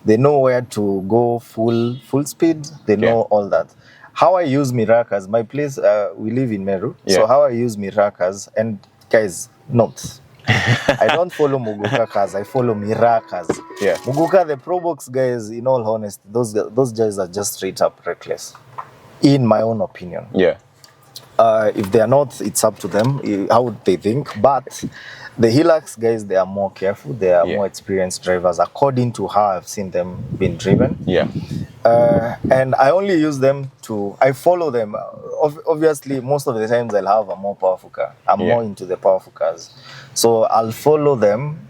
A: They know where to go full speed. They know all that. How I use Miracas, my place, we live in Meru. So how I use Miracas, and guys, note, I don't follow Muguka cars, I follow Miracas. Muguka, the Probox guys, in all honesty, those guys are just straight up reckless, in my own opinion. If they are not, it's up to them, how they think. But the Hilux guys, they are more careful, they are more experienced drivers, according to how I've seen them being driven. And I only use them I follow them. Obviously, most of the times I'll have a more powerful car. I'm more into the powerful cars. So I'll follow them,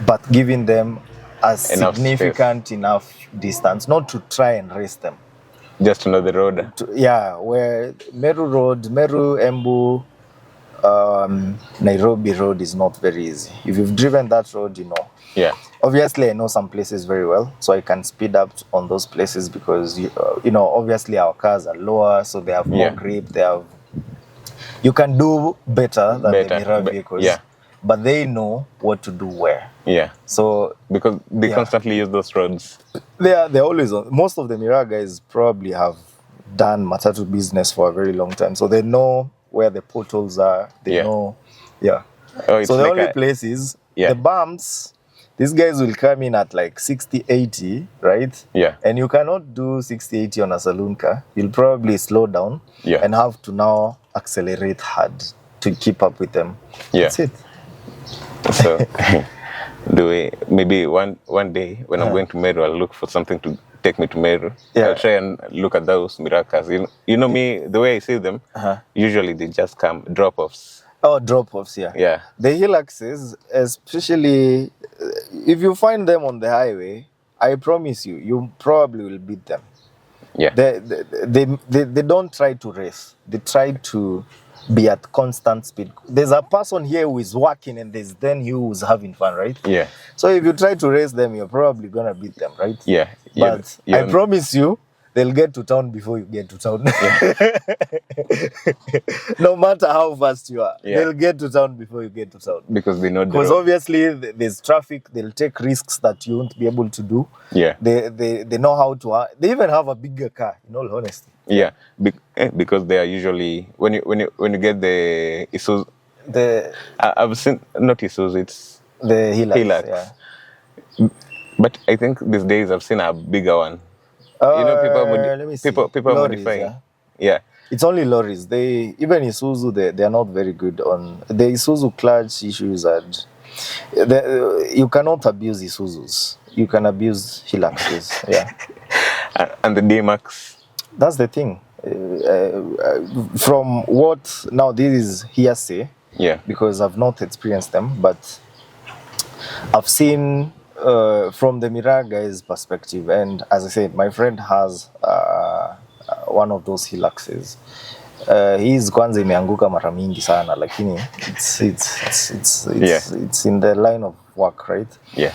A: but giving them a significant enough distance, not to try and race them.
B: Just to know the road.
A: Where Meru Road, Meru, Embu, Nairobi Road is not very easy. If you've driven that road, you know. Obviously, I know some places very well, so I can speed up on those places because, obviously our cars are lower, so they have more grip. You can do better than the Mira vehicles, but they know what to do where. So
B: because they constantly use those roads.
A: They're always on. Most of the Mira guys probably have done matatu business for a very long time, so they know where the potholes are. They know, so the only place is the bumps. These guys will come in at like 60, 80, right? And you cannot do 60, 80 on a saloon car. You'll probably slow down and have to now accelerate hard to keep up with them. That's it.
B: So, maybe one day when I'm going to Meru, I'll look for something to take me to Meru. I'll try and look at those Miracas. You know me, the way I see them, usually they just come drop-offs.
A: Oh, drop-offs, The Hiluxes, especially if you find them on the highway, I promise you probably will beat them. They don't try to race. They try to be at constant speed. There's a person here who is working, and there's then you who's having fun, right? So if you try to race them, you're probably gonna beat them, right? But I promise you, they'll get to town before you get to town. No matter how fast you are, they'll get to town before you get to town.
B: Because they know.
A: Because obviously there's traffic. They'll take risks that you won't be able to do. They know how to. They even have a bigger car. In all honesty.
B: Because they are usually when you get the Isuzu. I've seen not Isuzu. It's
A: the Hilux.
B: But I think these days I've seen a bigger one.
A: Let me see.
B: People are
A: Lorries,
B: modifying.
A: yeah.
B: Yeah.
A: It's only lorries. Even Isuzu, they are not very good on the Isuzu clutch issues, and you cannot abuse Isuzus. You can abuse Hiluxes. Yeah,
B: And the D-Max.
A: that's the thing. From what now, this is hearsay.
B: Yeah.
A: Because I've not experienced them, but I've seen from the Miraa guy's perspective, and as I said, my friend has one of those Hiluxes. His kwanza imeanguka mara mingi sana, lakini it's in the line of work, right?
B: Yeah.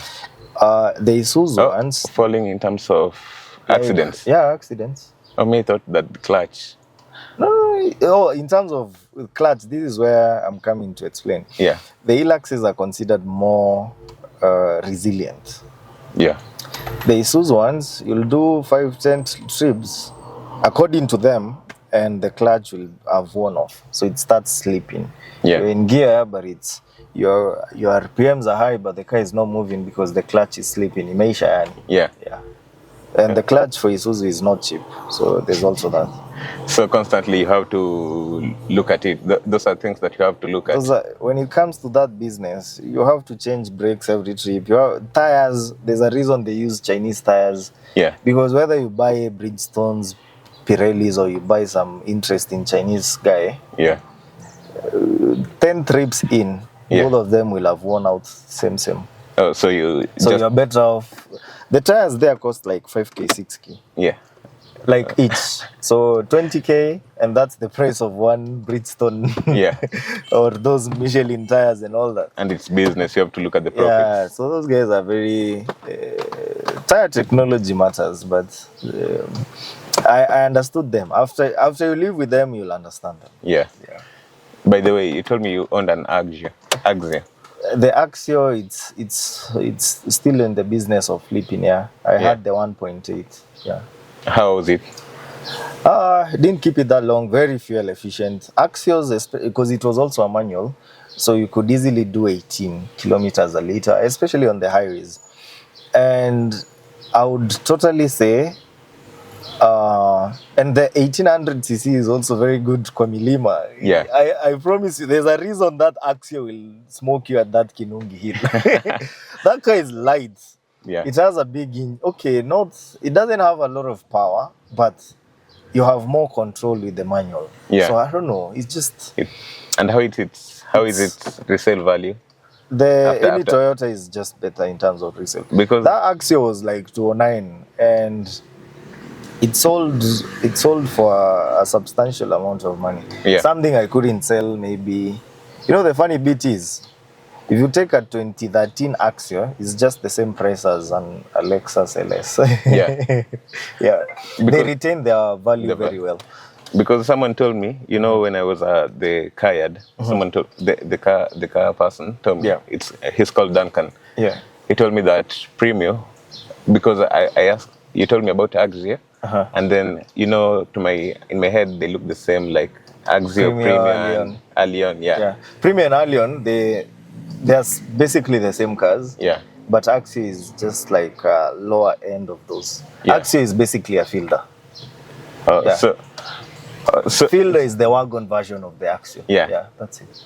A: The Isuzu ones
B: falling in terms of accidents.
A: Yeah, accidents.
B: I may thought that the clutch.
A: No, in terms of clutch, this is where I'm coming to explain.
B: Yeah.
A: The Hiluxes are considered more resilient.
B: Yeah.
A: The Isuzu ones, you'll do 5-10 trips, according to them, and the clutch will have worn off, so it starts slipping.
B: Yeah.
A: You're in gear, but it's your RPMs are high, but the car is not moving because the clutch is slipping. Imeisha yani.
B: Yeah.
A: Yeah. And the clutch for Isuzu is not cheap, so there's also that.
B: So constantly you have to look at it. Those are things that you have to look at.
A: When it comes to that business, you have to change brakes every trip. Tires, there's a reason they use Chinese tires.
B: Yeah.
A: Because whether you buy Bridgestones, Pirellis, or you buy some interesting Chinese guy,
B: yeah,
A: 10 trips in, both of them will have worn out same.
B: Oh, so you're
A: better off. The tires there cost like 5k, 6k.
B: Yeah.
A: Like each. So 20k, and that's the price of one Bridgestone.
B: Yeah.
A: Or those Michelin tires and all that.
B: And it's business, you have to look at the profits.
A: Yeah, so those guys are very... tire technology matters, but I understood them. After you live with them, you'll understand them.
B: Yeah. By the way, you told me you owned an Axia.
A: The Axio, it's still in the business of flipping. Yeah, I had the 1.8. Yeah.
B: How was it?
A: Didn't keep it that long. Very fuel efficient. Axios, because it was also a manual, so you could easily do 18 kilometers a liter, especially on the highways. And I would totally say, and the 1800cc is also very good kwa milima.
B: Yeah.
A: I promise you, there's a reason that Axio will smoke you at that Kinungi hill. That car is light.
B: Yeah.
A: It has a big engine. Okay, it doesn't have a lot of power, but you have more control with the manual.
B: Yeah.
A: So I don't know. It's just.
B: And how is its resale value?
A: Any Toyota is just better in terms of resale. Because that Axio was like 209, and it sold for a substantial amount of money.
B: Yeah. Something
A: I couldn't sell, maybe. You know, the funny bit is, if you take a 2013 Axio, it's just the same price as a Lexus LS.
B: Yeah.
A: Yeah. They retain their value very well.
B: Because someone told me, when I was at the car yard, someone told the car person told me, he's called Duncan.
A: Yeah.
B: He told me that premium, because I asked, you told me about Axia, and then in my head they look the same, like Axio, Premium, and Allion. Yeah.
A: Premium and Allion, they're basically the same cars.
B: Yeah.
A: But Axio is just like a lower end of those. Yeah. Axio is basically a Fielder. So Fielder is the wagon version of the Axio. Yeah, that's it.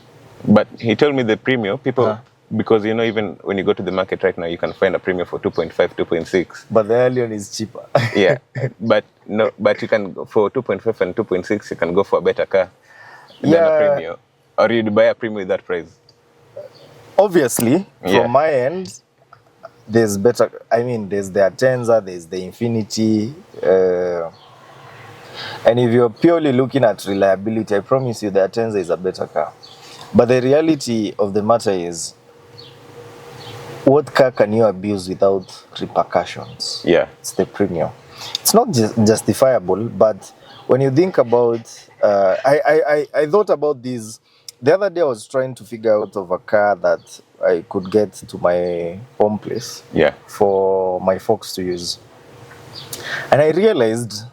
B: But he told me the premium, people, because even when you go to the market right now, you can find a premium for 2.5, 2.6.
A: But the Allion is cheaper.
B: Yeah, but you can go for 2.5 and 2.6, you can go for a better car than a premium. Or you'd buy a premium with that price.
A: Obviously, from my end, there's better. I mean, there's the Atenza, there's the Infinity. And if you're purely looking at reliability, I promise you the Atenza is a better car. But the reality of the matter is, what car can you abuse without repercussions?
B: Yeah.
A: It's the premium. It's not justifiable, but when you think about... I thought about this. The other day I was trying to figure out of a car that I could get to my home place for my folks to use. And I realized,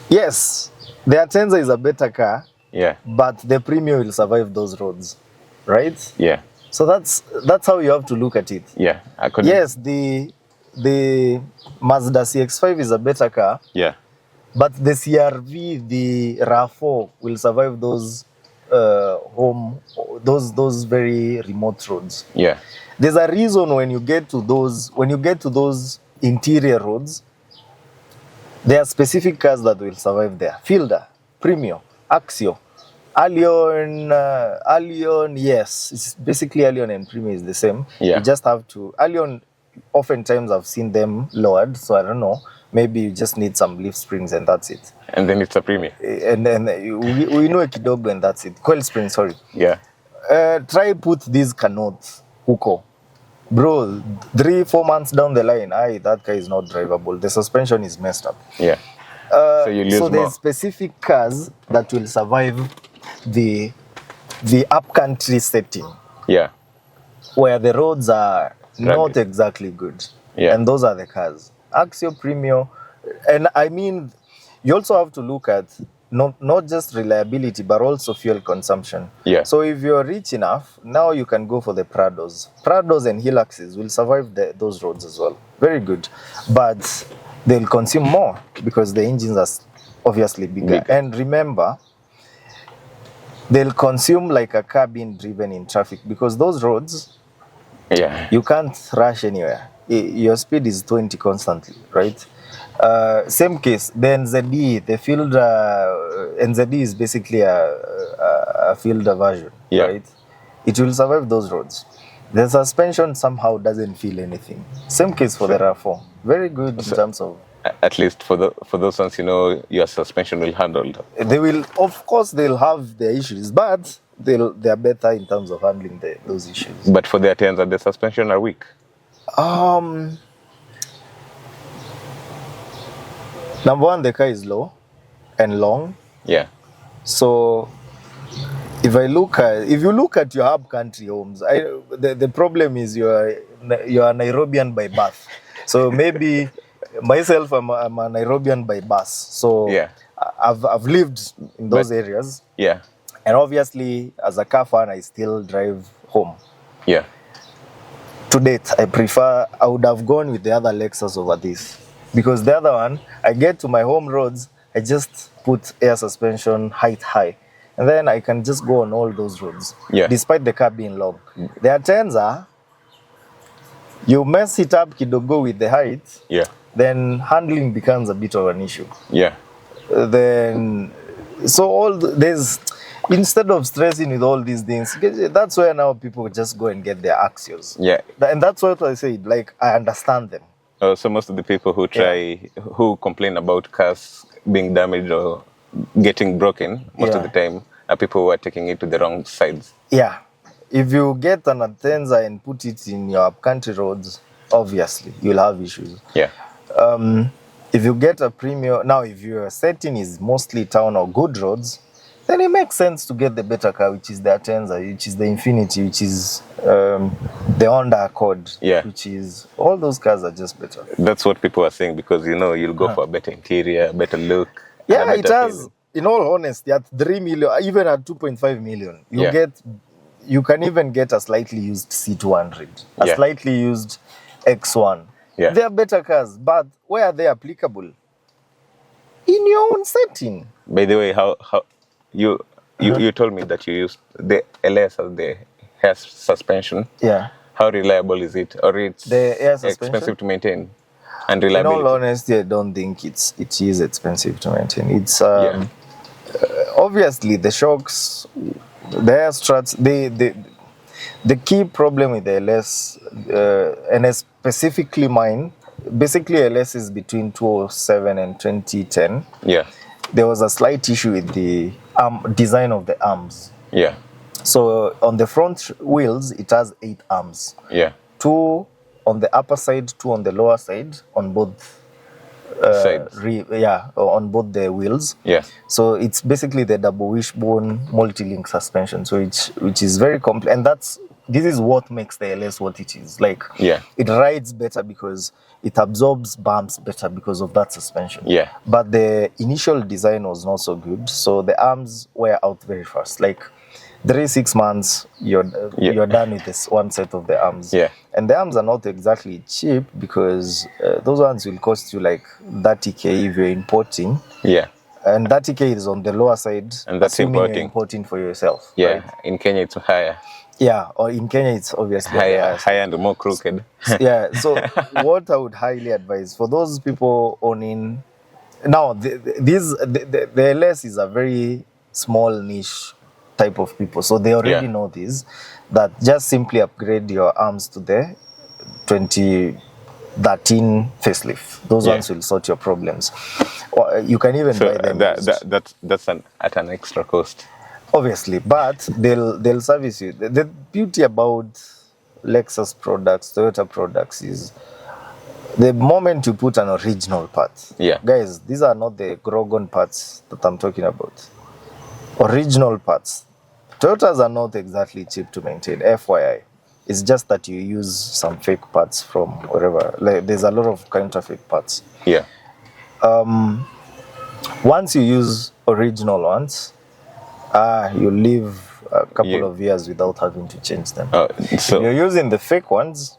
A: yes, the Atenza is a better car, but the premium will survive those roads, right?
B: Yeah.
A: So that's how you have to look at it.
B: Yeah.
A: Yes, the Mazda CX-5 is a better car.
B: Yeah.
A: But the CRV, the RAV4 will survive those those very remote roads.
B: Yeah.
A: There's a reason when you get to those interior roads, there are specific cars that will survive there. Fielder, Premio, Axio, Allion, yes. It's basically Allion and Premio is the same.
B: Yeah.
A: You just have to, Allion, oftentimes I've seen them lowered, so I don't know. Maybe you just need some leaf springs and that's it.
B: And then it's a Premium.
A: And then we know a kidogo and that's it. Coil spring, sorry.
B: Yeah.
A: Try put these canots, Huko. Bro, 3-4 months down the line, that car is not drivable. The suspension is messed up.
B: Yeah. So you lose
A: so there's
B: more.
A: specific cars that will survive the upcountry setting.
B: Yeah.
A: Where the roads are not exactly good.
B: Yeah.
A: And those are the cars. Axio, Premio, and I mean, you also have to look at not just reliability, but also fuel consumption.
B: Yeah.
A: So if you're rich enough, now you can go for the Prados. Prados and Hiluxes will survive those roads as well. Very good. But they'll consume more because the engines are obviously bigger. And remember, they'll consume like a car being driven in traffic because those roads, you can't rush anywhere. Your speed is 20 constantly, right? Same case, the NZD, the field, NZD is basically a fielder version, right? It will survive those roads. The suspension somehow doesn't feel anything. Same case for the RAV4. Very good in terms of...
B: At least for those ones, your suspension will handle them.
A: They will, of course, they'll have their issues, but they're better in terms of handling those issues.
B: But for the Atenza, the suspension are weak.
A: Number one, the car is low and long.
B: Yeah.
A: So if you look at your hub country homes, the problem is you are Nairobian by birth. So maybe myself, I'm a Nairobian by bus. So I've lived in those areas.
B: Yeah.
A: And obviously, as a car fan, I still drive home.
B: Yeah.
A: To date, I would have gone with the other Lexus over this. Because the other one, I get to my home roads, I just put air suspension height high. And then I can just go on all those roads.
B: Yeah.
A: Despite the car being long. The Atenza, you mess it up kidogo with the height.
B: Yeah.
A: Then handling becomes a bit of an issue.
B: Yeah.
A: Instead of stressing with all these things, that's where now people just go and get their Axios.
B: Yeah.
A: And that's what I say, like, I understand them.
B: So most of the people who complain about cars being damaged or getting broken, most of the time are people who are taking it to the wrong sides. Yeah.
A: If you get an Atenza and put it in your upcountry roads, obviously, you'll have issues.
B: Yeah.
A: If you get a premium, now if your setting is mostly town or good roads, then it makes sense to get the better car, which is the Atenza, which is the Infinity, which is the Honda Accord, which is, all those cars are just better.
B: That's what people are saying because, you'll go for a better interior, better look.
A: Yeah, it has, in all honesty, at 3 million, even at 2.5 million, you can even get a slightly used C200, a slightly used X1.
B: Yeah.
A: They are better cars, but where are they applicable? In your own setting.
B: By the way, how you told me that you used the LS as the air suspension.
A: Yeah.
B: How reliable is it? Or it's
A: the air suspension?
B: Expensive to maintain? And reliability?
A: In all honesty, I don't think it is expensive to maintain. It's obviously the shocks, the air struts, the key problem with the LS, and specifically mine, basically LS is between 2007 and 2010.
B: Yeah.
A: There was a slight issue with the design of the arms.
B: Yeah.
A: So on the front wheels, it has 8 arms.
B: Yeah.
A: 2 on the upper side, 2 on the lower side, on both
B: sides.
A: On both the wheels.
B: Yeah.
A: So it's basically the double wishbone multi-link suspension. So which is very complex, and this is what makes the LS what it is. Like, it rides better because it absorbs bumps better because of that suspension.
B: Yeah.
A: But the initial design was not so good, so the arms wear out very fast. Like, 3-6 months, you're done with this one set of the arms.
B: Yeah.
A: And the arms are not exactly cheap because those ones will cost you like 30K if you're importing.
B: Yeah.
A: And 30K is on the lower side,
B: And that's
A: assuming
B: importing.
A: you're importing for yourself.
B: Yeah.
A: Right?
B: In Kenya, it's higher.
A: Yeah, or in Kenya, it's obviously
B: Higher and more crooked.
A: Yeah, so what I would highly advise for those people owning, now the LS is a very small niche type of people, so they already know this, that just simply upgrade your arms to the 2013 facelift. Those ones will sort your problems. Or you can even buy them used.
B: That's at an extra cost.
A: Obviously, but they'll service you. The beauty about Lexus products, Toyota products is the moment you put an original part.
B: Yeah.
A: Guys, these are not the Grogon parts that I'm talking about. Original parts. Toyotas are not exactly cheap to maintain, FYI. It's just that you use some fake parts from wherever. Like, there's a lot of counterfeit parts.
B: Yeah.
A: Once you use original ones, you live a couple of years without having to change them. If you're using the fake ones,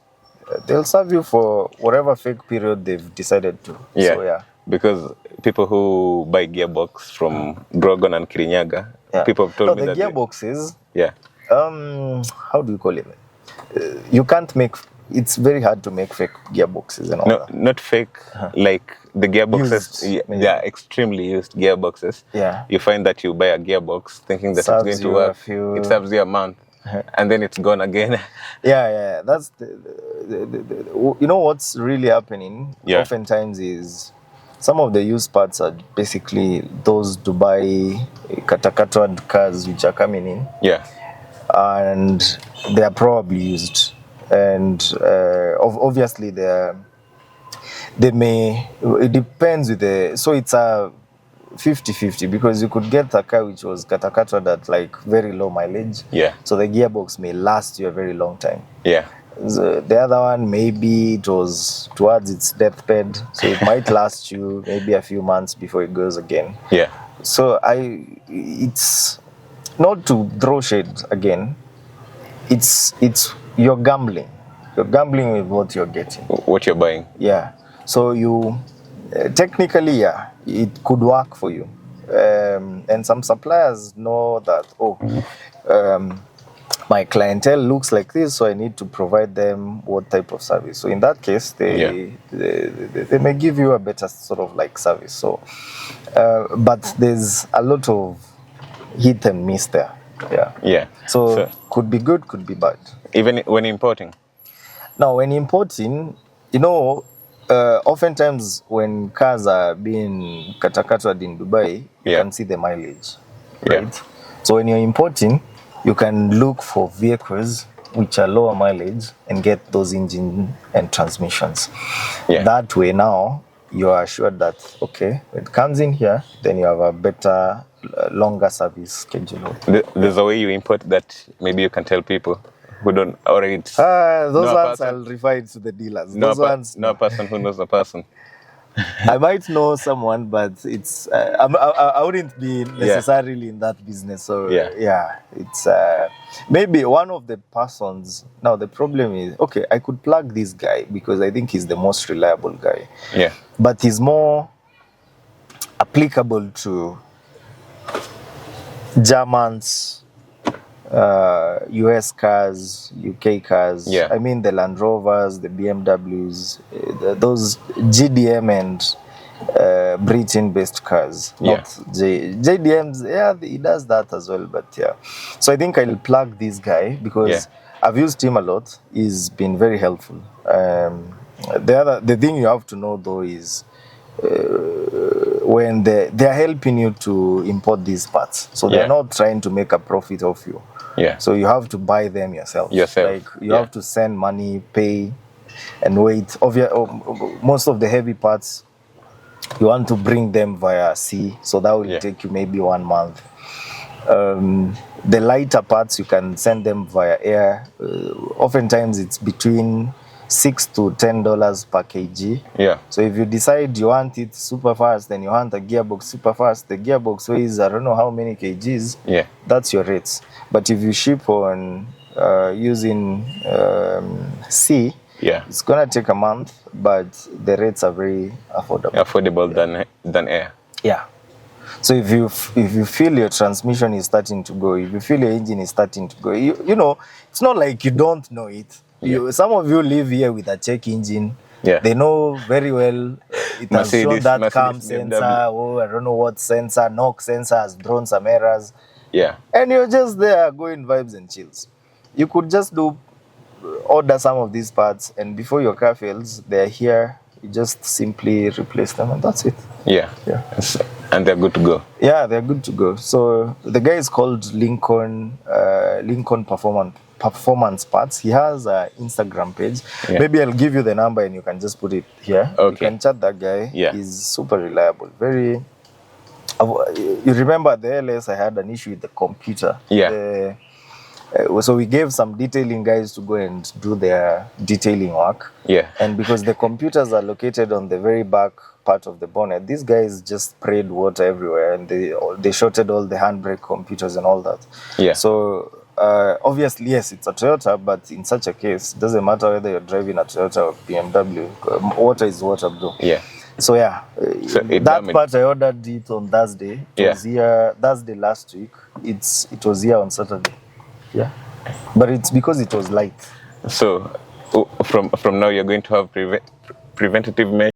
A: they'll serve you for whatever fake period they've decided to.
B: Yeah.
A: So, yeah.
B: Because people who buy gearbox from Grogon and Kirinyaga, people have told me
A: the
B: that
A: gearboxes.
B: Yeah.
A: How do you call it? You can't make. It's very hard to make fake gearboxes and all that.
B: Not fake. Like the gearboxes, they are extremely used gearboxes.
A: Yeah.
B: You find that you buy a gearbox thinking that it's going to work. It serves you a month, and then it's gone again.
A: Yeah. That's you know what's really happening.
B: Yeah.
A: Oftentimes is some of the used parts are basically those Dubai katakatwad cars which are coming in.
B: Yeah.
A: And they are probably used. And obviously they may, it depends with the, so it's a 50-50 because you could get a car which was katakatwad at like very low mileage.
B: Yeah.
A: So the gearbox may last you a very long time.
B: Yeah.
A: The other one, maybe it was towards its deathbed, so it might last you maybe a few months before it goes again.
B: Yeah.
A: So it's not to throw shade again. It's you're gambling. You're gambling with what you're getting.
B: What you're buying.
A: Yeah. So you technically, it could work for you. And some suppliers know that my clientele looks like this, so I need to provide them what type of service. So in that case, they may give you a better sort of like service. So, but there's a lot of hit and miss there. Yeah.
B: Yeah.
A: So could be good, could be bad.
B: Even when importing.
A: Now, when importing, you know, oftentimes when cars are being katakatwad in Dubai, you can see the mileage, right? Yeah. So when you're importing, you can look for vehicles which are lower mileage and get those engine and transmissions. Yeah. That way now, you are assured that, okay, when it comes in here, then you have a better, longer service schedule.
B: There's a way you import that maybe you can tell people who don't already.
A: Those ones I'll refer it to the dealers. Those ones,
B: no person who knows a person.
A: I might know someone, but it's I wouldn't be necessarily in that business. So it's maybe one of the persons. Now the problem is, okay, I could plug this guy because I think he's the most reliable guy.
B: Yeah.
A: But he's more applicable to Germans, US cars, UK cars.
B: Yeah.
A: I mean the Land Rovers, the BMWs, those GDM and Britain-based cars. Not JDMs. Yeah, he does that as well. But yeah, so I think I'll plug this guy because I've used him a lot. He's been very helpful. The thing you have to know though is when they're helping you to import these parts, so they're not trying to make a profit off you.
B: Yeah.
A: So you have to buy them yourself. Like you have to send money, pay, and wait. Most of the heavy parts, you want to bring them via sea, so that will take you maybe 1 month. The lighter parts, you can send them via air. Oftentimes, it's between $6 to $10 per kg.
B: Yeah.
A: So if you decide you want it super fast, then you want a gearbox super fast, the gearbox weighs I don't know how many kgs.
B: Yeah.
A: That's your rates. But if you ship on using C,
B: Yeah.
A: it's gonna take a month, but the rates are very affordable.
B: Affordable than air.
A: Yeah. So if you feel your transmission is starting to go, if you feel your engine is starting to go, you know, it's not like you don't know it. Some of you live here with a check engine.
B: Yeah.
A: They know very well. It has shown that cam sensor, I don't know what sensor, knock sensor has drawn some errors.
B: Yeah.
A: And you're just there going vibes and chills. You could just order some of these parts, and before your car fails, they're here. You just simply replace them, and that's it.
B: Yeah.
A: Yeah.
B: And they're good to go.
A: Yeah, they're good to go. So the guy is called Lincoln Performance Parts. He has an Instagram page.
B: Yeah.
A: Maybe I'll give you the number and you can just put it here.
B: Okay.
A: You can chat that guy.
B: Yeah.
A: He's super reliable. Very. You remember the LS? I had an issue with the computer.
B: Yeah.
A: So we gave some detailing guys to go and do their detailing work.
B: Yeah.
A: And because the computers are located on the very back part of the bonnet, these guys just sprayed water everywhere, and they shorted all the handbrake computers and all that.
B: Yeah.
A: So obviously, yes, it's a Toyota, but in such a case, it doesn't matter whether you're driving a Toyota or BMW. Water is water, bro.
B: Yeah.
A: So yeah,
B: so
A: that part I ordered it on Thursday. It was here Thursday last week. It was here on Saturday. Yeah, but it's because it was light.
B: So from now you're going to have preventative measures.